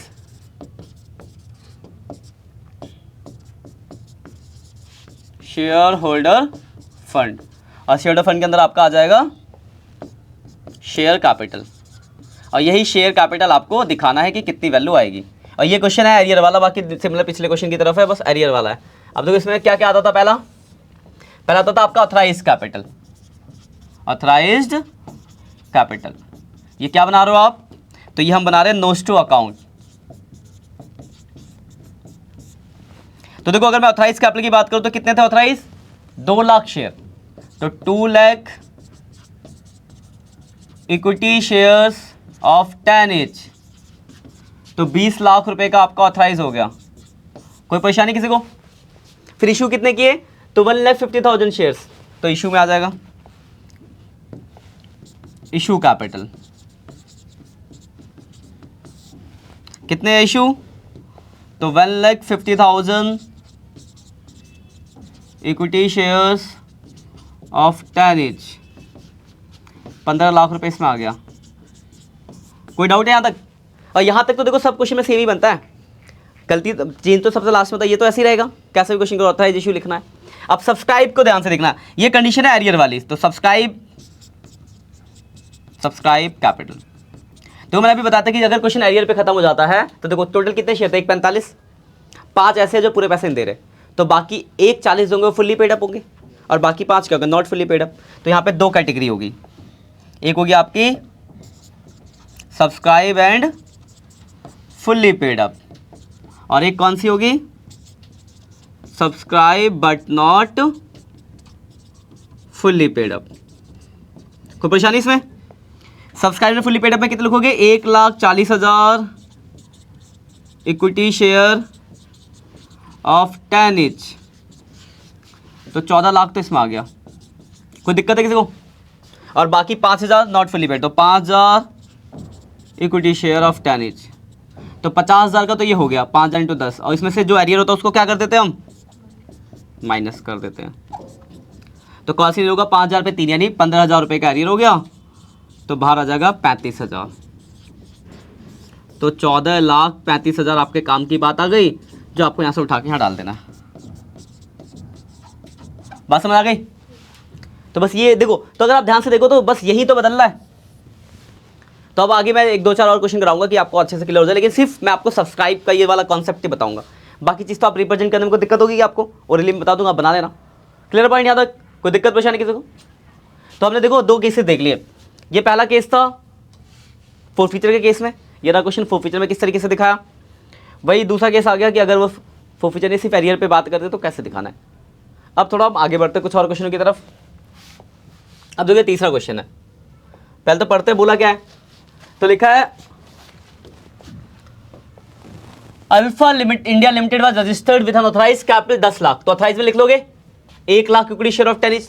share holder fund, और शेयर होल्डर फंड के अंदर आपका आ जाएगा शेयर कैपिटल। और यही शेयर कैपिटल आपको दिखाना है कि कितनी वैल्यू आएगी। और ये क्वेश्चन है एरियर वाला, बाकी सिमिलर पिछले क्वेश्चन की तरफ है, बस एरियर वाला है। अब देखो इसमें क्या क्या आता था? पहला आता था आपका ऑथराइज्ड कैपिटल। ऑथराइज्ड कैपिटल ये क्या बना रहे हो आप? तो ये हम बना रहे हैं नोट्स टू अकाउंट। तो देखो अगर मैं ऑथराइज्ड कैपिटल की बात करूं तो कितने थे ऑथराइज? 2 लाख शेयर। तो 2 lakh equity shares of 10 each, तो 20 लाख रुपए का आपका ऑथराइज हो गया। कोई परेशानी किसी को? फिर इशू कितने किए? तो 1,50,000 शेयर्स, तो इशू में आ जाएगा इशू कैपिटल। कितने इशू? तो 1,50,000 equity shares of 10 each, 15 lakh रुपए इसमें आ गया। कोई डाउट है यहाँ तक? और यहाँ तक तो देखो सब क्वेश्चन में सेम ही बनता है, गलती चेंज तो सबसे लास्ट में था। ये तो ऐसे ही रहेगा, कैसे भी क्वेश्चन को होता है इशू लिखना है। अब सब्सक्राइब को ध्यान से देखना, ये कंडीशन है एरियर वाली। तो सब्सक्राइब कैपिटल। तो मैंने अभी बताया कि अगर क्वेश्चन एरियर पे खत्म हो जाता है तो देखो टोटल कितने शेयर थे? 145, 5 ऐसे हैं जो पूरे पैसे नहीं दे रहे, तो बाकी 140 होंगे फुल्ली पेड अप होंगे और बाकी 5 क्या होंगे? Not fully paid up. तो यहाँ पे 2 कैटेगरी होगी, एक होगी आपकी subscribe and fully paid up, और एक कौन सी होगी? Subscribe but not fully paid up. कोई परेशानी इसमें? Subscribe and fully paid up में कितने लिखोगे? 1,40,000 इक्विटी शेयर ऑफ 10 each, तो 14 लाख तो इसमें आ गया। कोई दिक्कत है किसी को? और बाकी 5,000 नॉट फुल्ली पेड, तो 5,000 इक्विटी शेयर ऑफ 10 ईच। तो 50,000 का तो ये हो गया 5,000 इंटू 10, और इसमें से जो एरियर होता है उसको क्या कर देते हैं हम, माइनस कर देते हैं। तो कौन सी होगा 5,000 पे 3 यानी 15,000 रुपये का एरियर हो गया, तो बाहर आ जाएगा 35,000। तो 14,35,000 आपके काम की बात आ गई, जो आपको यहाँ से उठा के यहाँ डाल देना है। बात समझ आ गई? तो बस ये देखो, तो अगर आप ध्यान से देखो तो बस यही तो बदल रहा है। तो अब आगे मैं 1-2-4 और क्वेश्चन कराऊंगा कि आपको अच्छे से क्लियर हो जाए, लेकिन सिर्फ मैं आपको सब्सक्राइब का ये वाला कॉन्सेप्ट ही बताऊंगा। बाकी चीज़ तो आप रिप्रेजेंट करने में कोई दिक्कत होगी कि आपको, और रिली में बता दूंगा, बना लेना। क्लियर पॉइंट यहाँ तक? कोई दिक्कत परेशानी किसी को? तो हमने देखो 2 केसेस देख लिए। ये पहला केस था फोरफीचर के केस में, ये रहा क्वेश्चन फोरफीचर में किस तरीके से दिखाया। वही दूसरा केस आ गया कि अगर वो फोरफीचर ने सिर्फ एरियर पे बात करते तो कैसे दिखाना है। अब थोड़ा हम आगे बढ़ते कुछ और क्वेश्चनों की तरफ। अब देखिए तीसरा क्वेश्चन है, पहले तो पढ़ते बोला क्या है, तो लिखा है alpha limit India limited was registered with an authorised capital 10 lakh. तो ऑथराइज में लिख लोगे 1 lakh equity share of 10 each.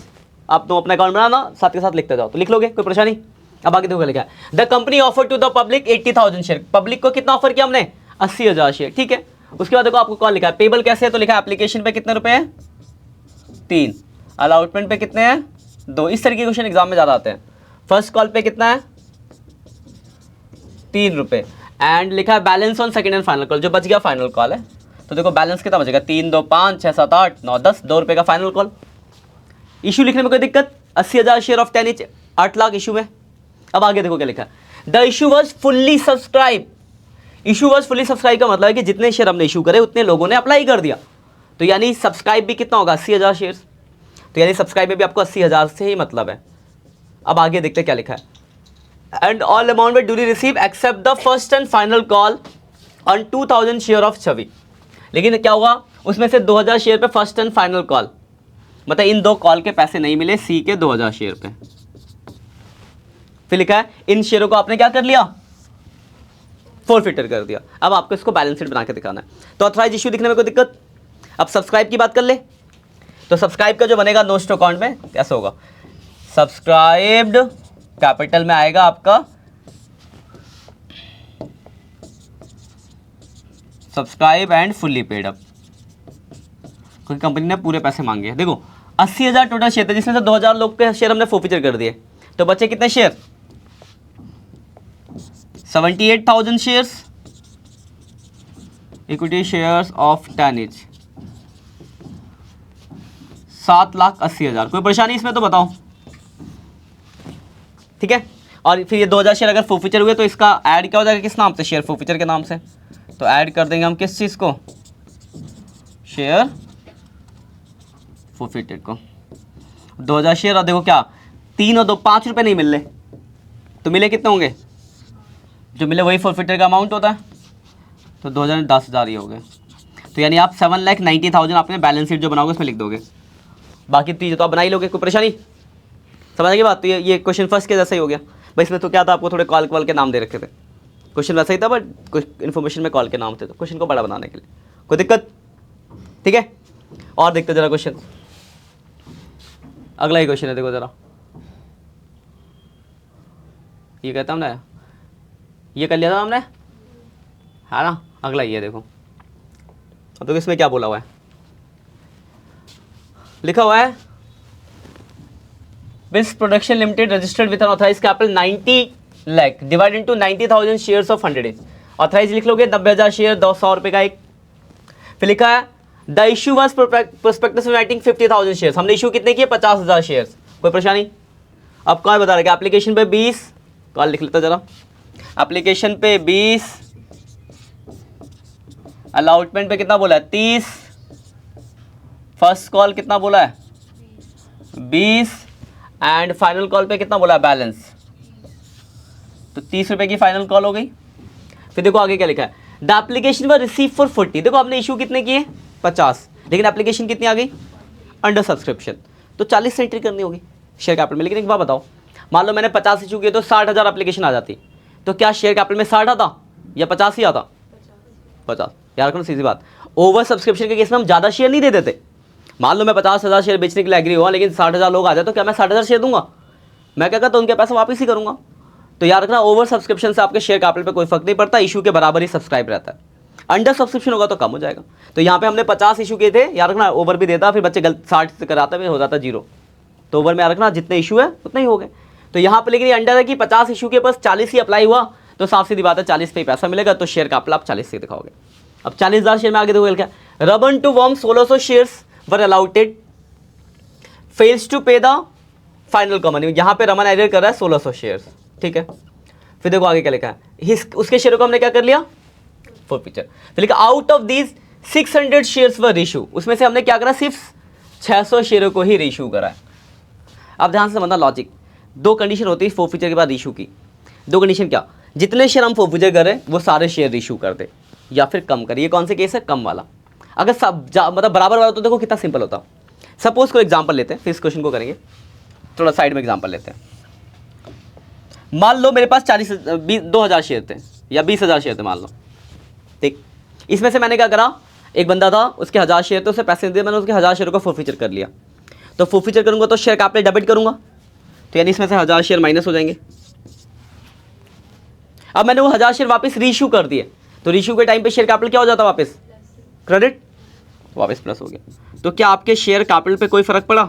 आप तो अपना अकाउंट बनाना, साथ के साथ लिखते जाओ, तो लिख लोगे, कोई परेशानी। अब आगे देखो लिखा है the company offer to the public 80,000 share. Public को कितना ऑफर किया हमने, 80,000 शेयर, ठीक है। उसके बाद देखो आपको कौन लिखा है, पेबल कैसे है, तो लिखा है एप्लीकेशन पे कितने रुपए हैं, 3, अलॉटमेंट पे कितने हैं, 2। इस तरीके के क्वेश्चन एग्जाम में ज़्यादा आते हैं। फर्स्ट कॉल पे कितना है, 3 रुपये, एंड लिखा है balance on second and final call, जो बच गया फाइनल कॉल है। तो देखो बैलेंस कितना बचेगा, 3, 2, 5, 6, 7, 8, 9, 10, 2 रुपये का फाइनल कॉल। इशू लिखने में कोई दिक्कत, 80,000 share of 10 each, 8 lakh issue में। अब आगे देखो क्या लिखा है, the issue was fully subscribe. Issue was fully subscribe का मतलब है कि जितने शेयर हमने इशू करे उतने लोगों ने अप्लाई कर दिया। तो यानी सब्सक्राइब भी कितना होगा, 80,000 शेयर। तो यानी सब्सक्राइब में भी आपको 80,000 से ही मतलब है। अब आगे देखते क्या लिखा है, एंड ऑल अमाउंट में duly receive except the first and final call on 2,000 share of Chhavi. लेकिन क्या हुआ, उसमें से 2,000 शेयर पे फर्स्ट एंड फाइनल कॉल, मतलब इन 2 कॉल के पैसे नहीं मिले, सी के 2,000 शेयर पे। फिर लिखा है इन शेयरों को आपने क्या कर लिया, फोरफिटर कर दिया। अब आपको इसको बैलेंस शीट बना के दिखाना है। तो ऑथराइज इशू दिखने में कोई दिक्कत। अब सब्सक्राइब की बात कर ले, तो सब्सक्राइब का जो बनेगा नोट्स टू अकाउंट में कैसे होगा, सब्सक्राइब्ड कैपिटल में आएगा आपका subscribe and fully paid up, क्योंकि कंपनी ने पूरे पैसे मांगे हैं। देखो 80,000 टोटल शेयर थे, जिसमें से 2,000 लोग के शेयर हमने फोरफीचर कर दिए, तो बचे कितने share, 78,000 shares equity shares of 10 each, 7,80,000। कोई परेशानी इसमें तो बताओ, ठीक है। और फिर ये 2,000 शेयर अगर फोरफीचर हुए तो इसका ऐड क्या हो जाएगा, किस नाम से, शेयर फोरफीचर के नाम से। तो ऐड कर देंगे हम किस चीज़ को, शेयर फोरफीचर को। 2,000 शेयर, और देखो क्या 3 और 2 5 रुपये नहीं मिल रहे, तो मिले कितने होंगे, जो मिले वही फोरफीचर का अमाउंट होता है। तो 2,000 में 10,000 ही हो गए। तो यानी आप 7,90,000 आपने बैलेंस शीट जो बनाओगे उसमें लिख दोगे, बाकी चीज़ें तो आप बना ही लोगे, कोई परेशानी। समझ गई बात। तो ये क्वेश्चन फर्स्ट के जैसा ही हो गया भाई। इसमें तो क्या था, आपको थोड़े कॉल के नाम दे रखे थे, क्वेश्चन वैसा ही था बट कुछ इन्फॉर्मेशन में कॉल के नाम थे, तो क्वेश्चन को बड़ा बनाने के लिए कोई दिक्कत, ठीक है। और देखते जरा क्वेश्चन, अगला ही क्वेश्चन है, देखो जरा, ये कहता हमने, ये कर लिया था हमने, है ना। अगला ये देखो, अब तो इसमें क्या बोला हुआ है, लिखा हुआ है Bills Production Limited registered with an authorised capital 90 lakh divide into 90,000 shares of 100 each. Authorise लिख लोगे 90,000 शेयर, 200 रुपये का एक। फिर लिखा है the issue was prospectus writing 50,000 shares. हमने इशू कितने किए, 50,000 शेयर्स। कोई परेशानी। अब कौन बता रहा है, एप्लीकेशन पे 20, कॉल लिख लेता जरा, एप्लीकेशन पे 20, अलॉटमेंट पे कितना बोला है, 30, फर्स्ट कॉल कितना बोला है, 20, एंड फाइनल कॉल पे कितना बोला है, बैलेंस। तो 30 रुपए की फाइनल कॉल हो गई। फिर देखो आगे क्या लिखा है, the application were receive for 40। देखो आपने इशू कितने किए, 50, लेकिन एप्लीकेशन कितनी आ गई, अंडर सब्सक्रिप्शन, तो 40 से एंट्री करनी होगी शेयर कैपिटल में। लेकिन एक बात बताओ, मान लो मैंने 50 इशू किए तो 60,000 एप्लीकेशन आ जाती, तो क्या शेयर कैपिटल में 60 आता या 50 ही आता, 50। यार कौन सीधी बात, ओवर सब्सक्रिप्शन के केस में हम ज़्यादा शेयर नहीं दे देते। मान लो मैं 50,000 शेयर बेचने के लिए एग्री हुआ, लेकिन 60,000 लोग आ जाए तो क्या मैं 60,000 शेयर दूंगा, मैं क्या करता हूँ, उनके पैसा वापस ही करूँगा। तो याद रखना ओवर सब्सक्रिप्शन से आपके शेयर कैपिटल पे कोई फर्क नहीं पड़ता, इशू के बराबर ही सब्सक्राइब रहता है। अंडर सब्सक्रिप्शन होगा तो कम हो जाएगा। तो यहाँ पे हमने 50 इशू किए थे, याद रखना ओवर भी देता, फिर बच्चे गलत 60 से कराता फिर हो जाता 0। तो ओवर में याद रखना जितने इशू है उतने ही हो गए। तो यहाँ पे लेकिन ये अंडर है कि 50 इशू के पास 40 ही अप्लाई हुआ, तो साफ सीधी बात है 40 पे ही पैसा मिलेगा, तो शेयर कैपिटल आप 40 से दिखाओगे। अब 40,000 शेयर में आगे देखो क्या, रबन to whom 1600 shares were allotted, fails to pay the final common. यहाँ पे रमन एडिट कर रहा है 1600 शेयर्स, ठीक है। फिर देखो आगे क्या लिखा है, उसके शेयरों को हमने क्या कर लिया, फॉरफीचर। फिर लिखा out of these 600 shares were issue, उसमें से हमने क्या करा, सिर्फ 600 शेयरों को ही इशू करा है। अब ध्यान से समझना लॉजिक, दो कंडीशन होती है फॉरफीचर के बाद इशू की। दो कंडीशन क्या, जितने शेयर हम फॉरफीचर कर रहे हैं वो सारे शेयर इशू कर दे, या फिर कम करिए। कौन से केस है, कम वाला। अगर सब मतलब बराबर वाला तो देखो कितना सिंपल होता। सपोज को एग्जांपल लेते हैं, फिर इस क्वेश्चन को करेंगे, थोड़ा साइड में एग्जांपल लेते हैं। मान लो मेरे पास 2,000 शेयर थे या 20,000 शेयर थे मान लो, ठीक। इसमें से मैंने क्या करा, एक बंदा था उसके 1000 शेयर थे, उसे पैसे दिए, मैंने उसके 1000 शेयर को फॉरफीचर कर लिया। तो फॉरफीचर करूंगा तो शेयर कैपिटल डेबिट करूंगा, तो यानी इसमें से 1000 शेयर माइनस हो जाएंगे। अब मैंने वो 1000 शेयर वापस रीइश्यू कर दिए, तो रीइश्यू के टाइम पे शेयर कैपिटल क्या हो जाता, वापस क्रेडिट, वापस प्लस हो गया। तो क्या आपके शेयर कैपिटल पे कोई फर्क पड़ा,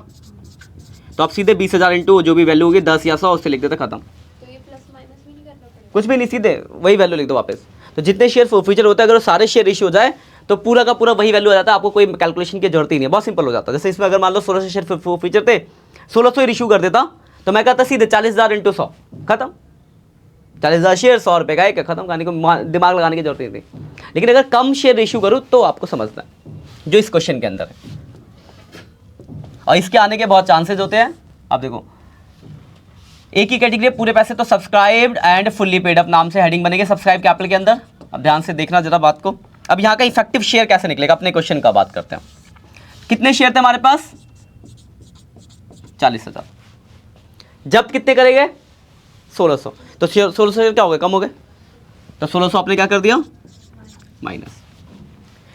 तो आप सीधे 20,000 इंटू जो भी वैल्यू होगी 10 या 100 उससे लिख देते, खत्म। तो ये प्लस माइनस भी नहीं करना पड़ेगा, कुछ भी नहीं, सीधे वही वैल्यू लिख दो वापस। तो जितने शेयर फॉरफीचर होते हैं अगर वो सारे शेयर इश्यू हो जाए तो पूरा का पूरा वही वैल्यू आ जाता है, आपको कोई कैलकुलेशन की जरूरत ही नहीं है, बहुत सिंपल हो जाता है। जैसे इसमें अगर मान लो 1600 शेयर फॉरफीचर थे, 1600 इशू कर देता, तो मैं कहता सीधे 40,000 इंटू 100, खत्म। 40,000 शेयर 100 रुपये का एक, खत्म, कहानी को दिमाग लगाने की जरूरत नहीं थी। लेकिन अगर कम शेयर इशू करूँ तो आपको समझना है, जो इस क्वेश्चन के अंदर है, और इसके आने के बहुत चांसेस होते हैं। आप देखो एक ही कैटेगरी पूरे पैसे, तो subscribed and fully paid up नाम से हेडिंग बनेगी सब्सक्राइब कैपिटल के अंदर। अब ध्यान से देखना जरा बात को। अब यहाँ का इफेक्टिव शेयर कैसे निकलेगा, अपने क्वेश्चन का बात करते हैं। कितने शेयर थे हमारे पास, 40,000। जब कितने करेंगे, 1600। तो 1600 शेयर क्या हो गए, कम हो गए, तो 1600 आपने क्या कर दिया, माइनस।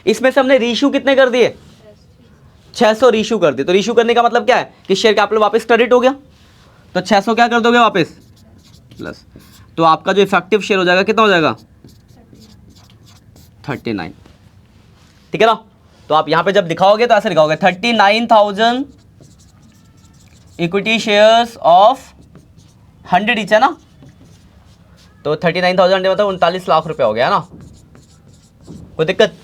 इसमें से हमने रीइश्यू कितने कर दिए, 600 रीइश्यू कर दिए। तो रीइश्यू करने का मतलब क्या है कि शेयर कैपिटल वापस क्रेडिट हो गया, तो 600 क्या कर दोगे वापस प्लस। तो आपका जो इफेक्टिव शेयर हो जाएगा कितना हो जाएगा, 39, ठीक है ना। तो आप यहां पे जब दिखाओगे तो ऐसे दिखाओगे 39,000 इक्विटी शेयर्स ऑफ 100 ईच है ना, तो 39,000 मतलब 39 लाख रुपया हो गया ना, कोई दिक्कत।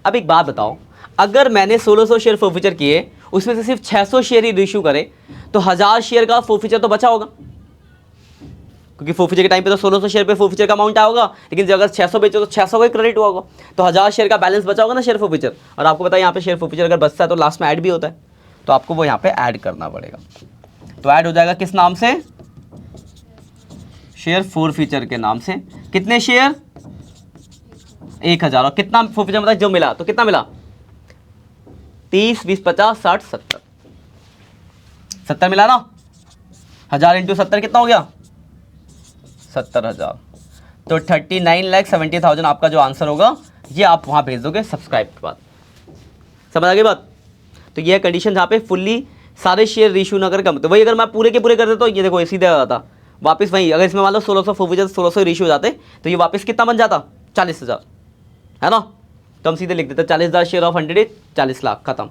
अब एक बात बताओ, अगर मैंने 1600 शेयर फॉरफीचर किए, उसमें से सिर्फ 600 शेयर ही इशू करे, तो 1000 शेयर का फॉरफीचर तो बचा होगा, क्योंकि फॉरफीचर के टाइम पे तो 1600 शेयर पे फॉरफीचर का अमाउंट आया होगा, लेकिन अगर 600 बेचो तो 600 का क्रेडिट हुआ होगा, तो 1000 शेयर का बैलेंस बचा होगा ना शेयर फॉरफीचर। और आपको पता है यहाँ पे शेयर फॉरफीचर अगर बचता है तो लास्ट में ऐड भी होता है, तो आपको वो यहाँ पे ऐड करना पड़ेगा। तो ऐड हो जाएगा किस नाम से, शेयर फॉरफीचर के नाम से। कितने शेयर, 1000। और कितना फॉरफीचर मतलब जो मिला, तो कितना मिला, 30, 20, 50, 60, 70, 70 मिला ना। 1000 इंटू 70 कितना हो गया, 70,000। तो 39,70,000 आपका जो आंसर होगा, ये आप वहां भेज दोगे सब्सक्राइब के बाद। समझ आ गई बात। तो ये कंडीशन जहाँ पे फुल्ली सारे शेयर रीइश्यू ना कर कम, तो वही अगर मैं पूरे के पूरे कर देता तो ये देखो ये सीधे आ जाता वापस वही। अगर इसमें मान लो 1600 फॉरफीचर 1600 रीइश्यू हो जाते, तो ये वापस कितना बन जाता, 40,000, है ना। तो हम सीधे लिख देते 40,000 शेयर ऑफ 100 40 लाख, खत्म।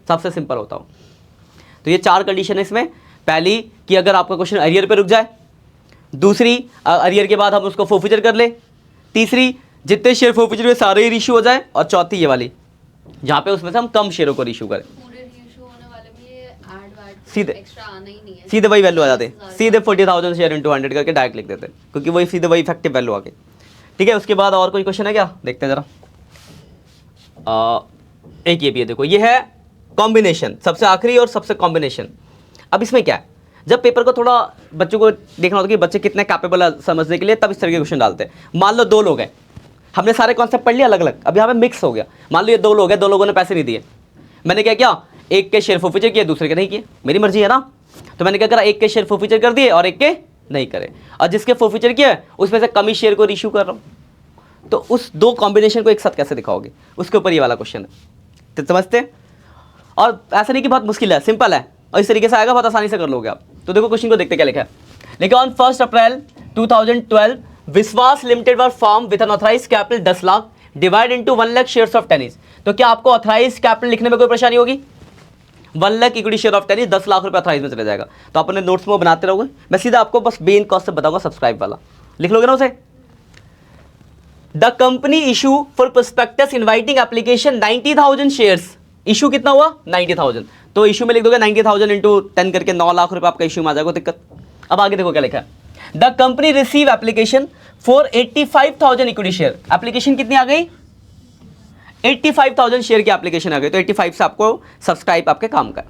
सबसे सिंपल होता हो। तो ये 4 कंडीशन है इसमें। पहली कि अगर आपका क्वेश्चन अरियर पे रुक जाए, दूसरी अरियर के बाद हम उसको फॉरफीचर कर ले, तीसरी जितने शेयर फॉरफीचर हुए सारे ही इशू हो जाए, और चौथी ये वाली जहाँ पे उसमें से हम कम शेयरों को इशू करें। पूरे रीइश्यू होने वाले में ये ऐड सीधे एक्स्ट्रा आना ही नहीं है, सीधे वही वैल्यू आ जाते, सीधे 40,000 शेयर इंटू 100 करके डायरेक्ट लिख देते, क्योंकि वही सीधे वही इफेक्टिव वैल्यू आ गई। ठीक है, उसके बाद और कोई क्वेश्चन है क्या, देखते हैं जरा। एक ये भी है, देखो ये है कॉम्बिनेशन, सबसे आखिरी और सबसे कॉम्बिनेशन। अब इसमें क्या है, जब पेपर को थोड़ा बच्चों को देखना होता है कि बच्चे कितने कैपेबल है समझने के लिए, तब इस तरह के क्वेश्चन डालते हैं। मान लो 2 लोग हैं, हमने सारे कॉन्सेप्ट पढ़ लिया अलग अलग, अब यहाँ पे मिक्स हो गया। मान लो ये 2 लोग हैं, 2 लोगों ने पैसे नहीं दिए, मैंने क्या किया, एक के शेयर फॉरफीचर किए, दूसरे के नहीं किए, मेरी मर्जी है ना। तो मैंने क्या करा, एक के शेयर फॉरफीचर कर दिए और एक के नहीं करे, और जिसके फॉरफीचर किया उसमें से कम ही शेयर को इशू कर रहा हूँ। तो उस 2 कॉम्बिनेशन को एक साथ कैसे दिखाओगे, उसके ऊपर ये वाला क्वेश्चन है। तो समझते हैं, और ऐसा नहीं कि बहुत मुश्किल है, सिंपल है, और इस तरीके से आएगा, बहुत आसानी से कर लोगे आप। तो देखो क्वेश्चन को देखते क्या लिखा है। लेकिन on 1 April 2012 Vishwas Limited were form with an authorise capital 10 lakh divide into 1 lakh shares of ten each. तो क्या आपको ऑथराइज कैपिटल लिखने में कोई परेशानी होगी? 1 lakh equity share of tennis 10 lakh रुपए ऑथराइज में चले जाएगा। तो आप अपने नोट्स में बनाते रहोगे, मैं सीधा आपको बस मेन कॉन्सेप्ट बताऊंगा सब्सक्राइब वाला, लिख लोगे ना उसे। The company issue for prospectus inviting application 90,000 shares. Issue कितना हुआ? 90,000। तो इशू में लिख दोगे 90,000 इंटू 10 करके 9 लाख रुपए आपका इशू में आ जाएगा, दिक्कत। अब आगे देखो क्या लिखा है, the company receive application for 85,000 equity share. Application कितनी आ गई? 85,000 शेयर की एप्लीकेशन आ गई। तो 85 से आपको सब्सक्राइब आपके काम का।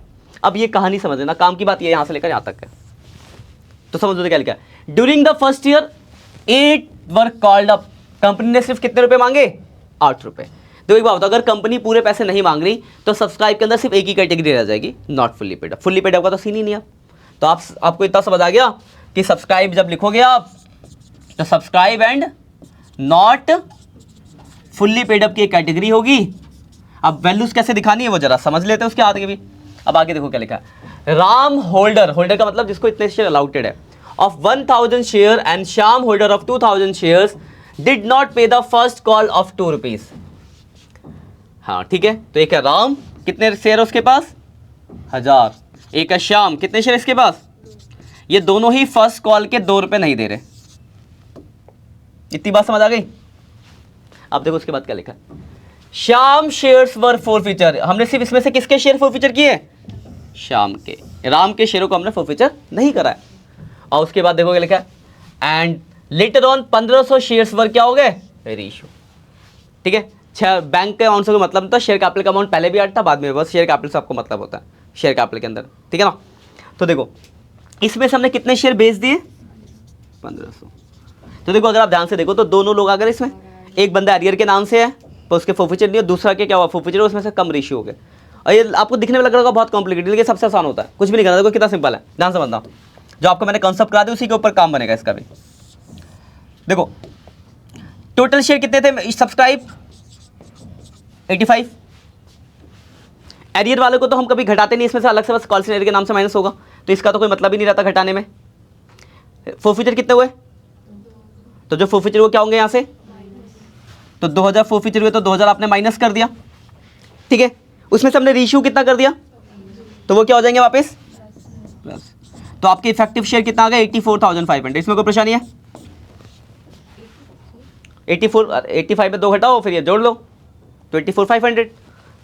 अब ये कहानी समझ लेना, काम की बात ये यहां से लेकर यहां तक है। तो समझ लो क्या लिखा है, during the first year 8 were called up. Company ने सिर्फ कितने रुपए मांगे? 8 रुपए। तो एक बात बताओ, अगर कंपनी पूरे पैसे नहीं मांग रही तो सब्सक्राइब के अंदर सिर्फ एक ही कैटेगरी रह जाएगी, not fully paid up. Fully paid up का तो सीन ही नहीं है। तो आपको इतना समझ आ गया कि सब्सक्राइब जब लिखोगे आप तो subscribe and not fully paid up की एक कैटेगरी होगी। अब वैल्यूज कैसे दिखानी है वो जरा समझ लेते हैं उसके आगे भी। अब आगे देखो क्या लिखा है, राम होल्डर, होल्डर का मतलब जिसको इतने शेयर अलाउटेड है, of 1,000 share and Shyam holder of 2,000 shares did not pay the first call of 2 rupees. हाँ ठीक है, तो एक है राम, कितने शेयर है उसके पास? 1000। एक है श्याम, कितने शेयर इसके पास? ये दोनों ही फर्स्ट कॉल के 2 रुपए नहीं दे रहे। इतनी बात समझ आ गई? अब देखो उसके बाद क्या लिखा है, श्याम शेयर्स वर फॉरफीचर। हमने सिर्फ इसमें से किसके शेयर फॉरफीचर किए? श्याम के। राम के शेयरों को हमने फॉरफीचर नहीं करा है। और उसके बाद देखो क्या लिखा है, एंड लेटर ऑन 1500 शेयर्स वर क्या हो गए? रीइश्यू। ठीक है, बैंक के अमाउंट से कोई मतलब नहीं था, शेयर कैपिटल का अमाउंट पहले भी आता था, बाद में बस शेयर कैपिटल से आपको मतलब होता है शेयर कैपिटल के अंदर, ठीक है ना। तो देखो इसमें से हमने कितने शेयर बेच दिए? 1500। तो देखो अगर आप ध्यान से देखो तो दोनों लोग अगर इसमें, एक बंदा एरियर के नाम से है तो उसके फॉरफीचर नहीं है, दूसरा के क्या हुआ? फॉरफीचर, उसमें से कम रेशियो हो गए। और ये आपको दिखने में लग रहा होगा बहुत कॉम्प्लिकेटेड, लेकिन सबसे आसान होता है, कुछ भी नहीं करना। देखो कितना सिंपल है, ध्यान से समझना। जो आपको मैंने कॉन्सेप्ट करा दिया उसी के ऊपर काम बनेगा इसका भी। देखो टोटल शेयर कितने थे सब्सक्राइब? 85। एरियर वाले को तो हम कभी घटाते नहीं, इसमें से अलग से बस कॉल एरियर के नाम से माइनस होगा, तो इसका तो कोई मतलब ही नहीं रहता घटाने में। फॉरफीचर कितने हुए? तो जो फॉरफीचर वो क्या होंगे यहाँ से? तो 2000 फॉरफीचर हुए तो 2000 आपने माइनस कर दिया, ठीक है। उसमें से हमने रीइश्यू कितना कर दिया, तो वो क्या हो जाएंगे वापस? प्लस। तो आपके इफेक्टिव शेयर कितना आ गया? 84,500। इसमें कोई परेशानी है? 85 में 2 घटाओ फिर ये जोड़ लो तो 84,500।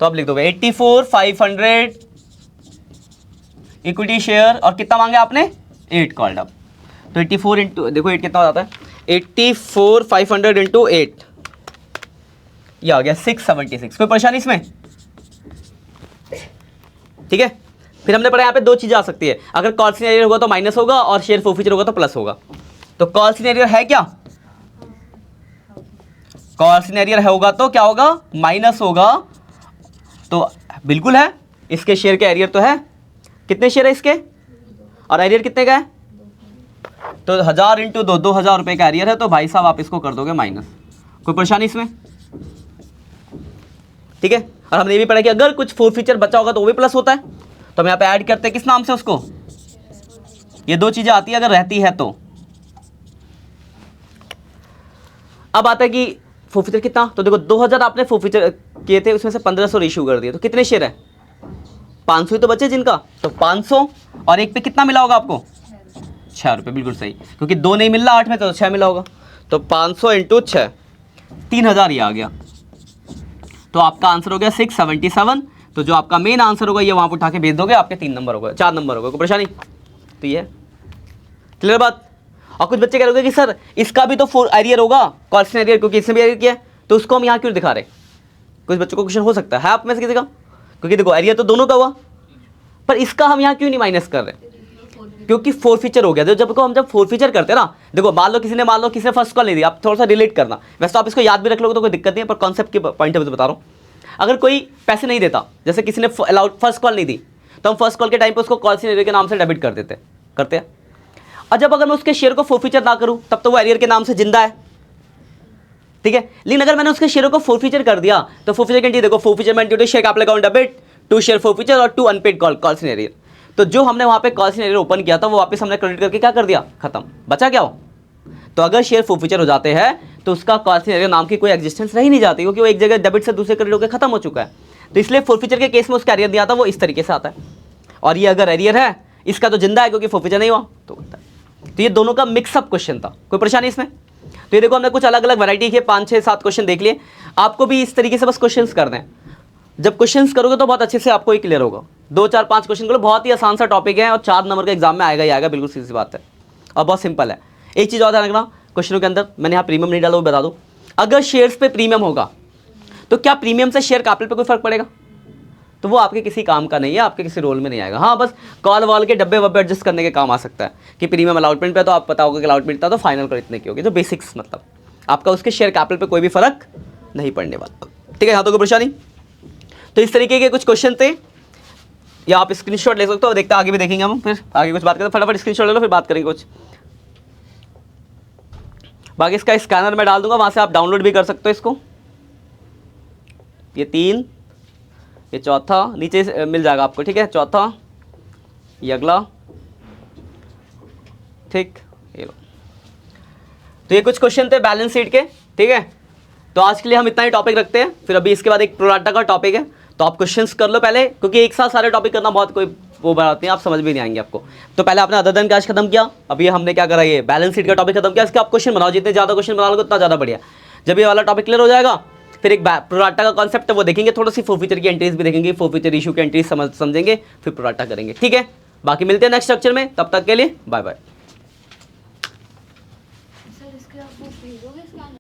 तो आप लिख दोगे 84,500 इक्विटी शेयर, और कितना मांगे आपने? 8 कॉल्ड अप। तो 84 इंटू, देखो 8 कितना हो जाता है? 84,500 इंटू 8, ये आ गया 676। कोई परेशानी इसमें? ठीक है। फिर हमने पढ़ा यहाँ पे 2 चीज़ें आ सकती है, अगर कॉल सिनेरियो होगा तो माइनस होगा और शेयर फॉरफीचर होगा तो प्लस होगा। तो कॉल सिनेरियो है क्या? कॉल सिनेरियो होगा तो क्या होगा? माइनस होगा। तो बिल्कुल है, इसके शेयर के एरियर तो है, कितने शेयर है इसके, और एरियर कितने का है? तो 1000 इंटू 2, 2000 रुपये का एरियर है, तो भाई साहब आप इसको कर दोगे माइनस। कोई परेशानी इसमें? ठीक है। और हमने ये भी पढ़ा कि अगर कुछ फॉरफीचर बचा होगा तो वो भी प्लस होता है, तो हम यहाँ पे ऐड करते हैं किस नाम से उसको? ये 2 चीजें आती है अगर रहती है तो। अब आता है कि फॉरफीचर कितना, तो देखो 2000 आपने फॉरफीचर किए थे, उसमें से 1500 इशू कर दिए, तो कितने शेयर है? 500 ही तो बचे जिनका, तो 500 और 1 पे कितना मिला होगा आपको? 6 रुपये, बिल्कुल सही, क्योंकि 2 नहीं मिल रहा 8 में तो 6 मिला होगा। तो 500 इंटू 6, 3000 ये आ गया। तो आपका आंसर हो गया 677। तो जो आपका मेन आंसर होगा ये वहां पर उठा के भेज दोगे, आपके 3 नंबर हो गए, 4 नंबर हो गए। कोई परेशानी? तो ये क्लियर बात। और कुछ बच्चे कह रहे कि सर इसका भी तो एरियर होगा, कॉल्सन एरियर, क्योंकि इसने भी एरियर किया है, तो उसको हम यहाँ क्यों दिखा रहे? कुछ बच्चों को क्वेश्चन हो सकता है आप में से किसी का, क्योंकि देखो एरियर तो दोनों का हुआ, पर इसका हम यहाँ क्यों नहीं माइनस कर रहे? क्योंकि फॉरफीचर हो गया। जब हम जब फॉरफीचर करते हैं ना, देखो मान लो किसी ने फर्स्ट कॉल नहीं दी, आप थोड़ा सा रिलेट करना, वैसे तो आप इसको याद भी रख लोगे तो कोई दिक्कत नहीं है, पर कॉन्सेप्ट के पॉइंट ऑफ व्यू से बता रहा हूँ। अगर कोई पैसे नहीं देता, जैसे किसी ने फर्स्ट कॉल नहीं दी, तो हम फर्स्ट कॉल के टाइम पे उसको कॉल सिनेरियो के नाम से डेबिट कर देते करते हैं। और जब अगर मैं उसके शेयर को फॉरफीचर ना करूं तब तो वो एरियर के नाम से जिंदा है, ठीक है। लेकिन अगर मैंने उसके शेयरों को फॉरफीचर कर दिया तो फॉरफीचर कैंडी देखो, फॉरफीचर में due to share capital account debit, 2 share forfeiture और 2 अनपेड कॉल सिनेरियो। तो जो हमने वहां पे कॉल सिनेरियो ओपन किया था वो वापस हमने क्रेडिट करके क्या कर दिया? खत्म। बचा क्या हो? तो अगर शेयर फोरफीचर हो जाते हैं तो उसका कॉन्सेप्ट नाम की कोई एग्जिस्टेंस रह ही नहीं जाती, क्योंकि वो एक जगह डेबिट से दूसरे क्रेडिट होकर खत्म हो चुका है। तो इसलिए फोरफीचर के केस में उसका एरियर दिया था वो इस तरीके से आता है, और ये अगर एरियर है इसका तो जिंदा है क्योंकि फोरफीचर नहीं हुआ तो होता है। तो ये दोनों का मिक्सअप क्वेश्चन था, कोई परेशानी इसमें? तो ये देखो हमने कुछ अलग अलग वैरायटी के 5 6 7 क्वेश्चन देख लिए। आपको भी इस तरीके से बस क्वेश्चंस करने हैं, जब क्वेश्चंस करोगे तो बहुत अच्छे से आपको ही क्लियर होगा। 2 4 5 क्वेश्चन करो, बहुत ही आसान सा टॉपिक है और 4 नंबर का एग्जाम में आएगा ही आएगा, बिल्कुल सीधी सी बात है और बहुत सिंपल है। एक चीज़ और ध्यान रखना, क्वेश्चनों के अंदर मैंने यहाँ प्रीमियम नहीं डाला वो बता दूँ, अगर शेयर्स पे प्रीमियम होगा तो क्या प्रीमियम से शेयर कैपिटल पे कोई फर्क पड़ेगा? तो वो आपके किसी काम का नहीं है, आपके किसी रोल में नहीं आएगा। हाँ बस कॉल वॉल के डब्बे वब्बे एडजस्ट करने के काम आ सकता है कि प्रीमियम अलॉटमेंट पे तो आप पता होगा कि अलॉटमेंट था तो फाइनल कर इतने की होगी, तो बेसिक्स मतलब आपका उसके शेयर कैपिटल पे कोई भी फर्क नहीं पड़ने वाला। ठीक है, यहाँ तो कोई परेशानी। तो इस तरीके के कुछ क्वेश्चन थे, या आप स्क्रीनशॉट ले सकते हो, देखते आगे भी देखेंगे हम, फिर आगे कुछ बात करते हैं। फटाफट स्क्रीनशॉट ले लो फिर बात करेंगे कुछ। बाकी इसका स्कैनर मैं डाल दूंगा, वहाँ से आप डाउनलोड भी कर सकते हो इसको। ये 3, ये चौथा नीचे से मिल जाएगा आपको, ठीक है, चौथा, ये अगला, ठीक, ये लो। तो ये कुछ क्वेश्चन थे बैलेंस शीट के, ठीक है। तो आज के लिए हम इतना ही टॉपिक रखते हैं, फिर अभी इसके बाद एक प्रोराटा का टॉपिक है, तो आप क्वेश्चंस कर लो पहले, क्योंकि एक साथ सारे टॉपिक करना बहुत कोई वो बात नहीं, आप समझ भी नहीं आएंगे आपको। तो पहले आपने अदर देन कैश खत्म किया, अभी हमने क्या करा, ये बैलेंस शीट का टॉपिक खत्म किया। इसके आप क्वेश्चन बनाओ, जितने ज़्यादा क्वेश्चन बना लोगे उतना ज़्यादा बढ़िया। जब ये वाला टॉपिक क्लियर हो जाएगा फिर एक प्रोराटा का कॉन्सेप्ट है वो देखेंगे, थोड़ी सी फोरफीचर की एंट्रीज भी देखेंगे, फोरफीचर इशू की एंट्रीज समझेंगे, फिर प्रोराटा करेंगे, ठीक है। बाकी मिलते हैं नेक्स्ट स्ट्रक्चर में, तब तक के लिए बाय बाय।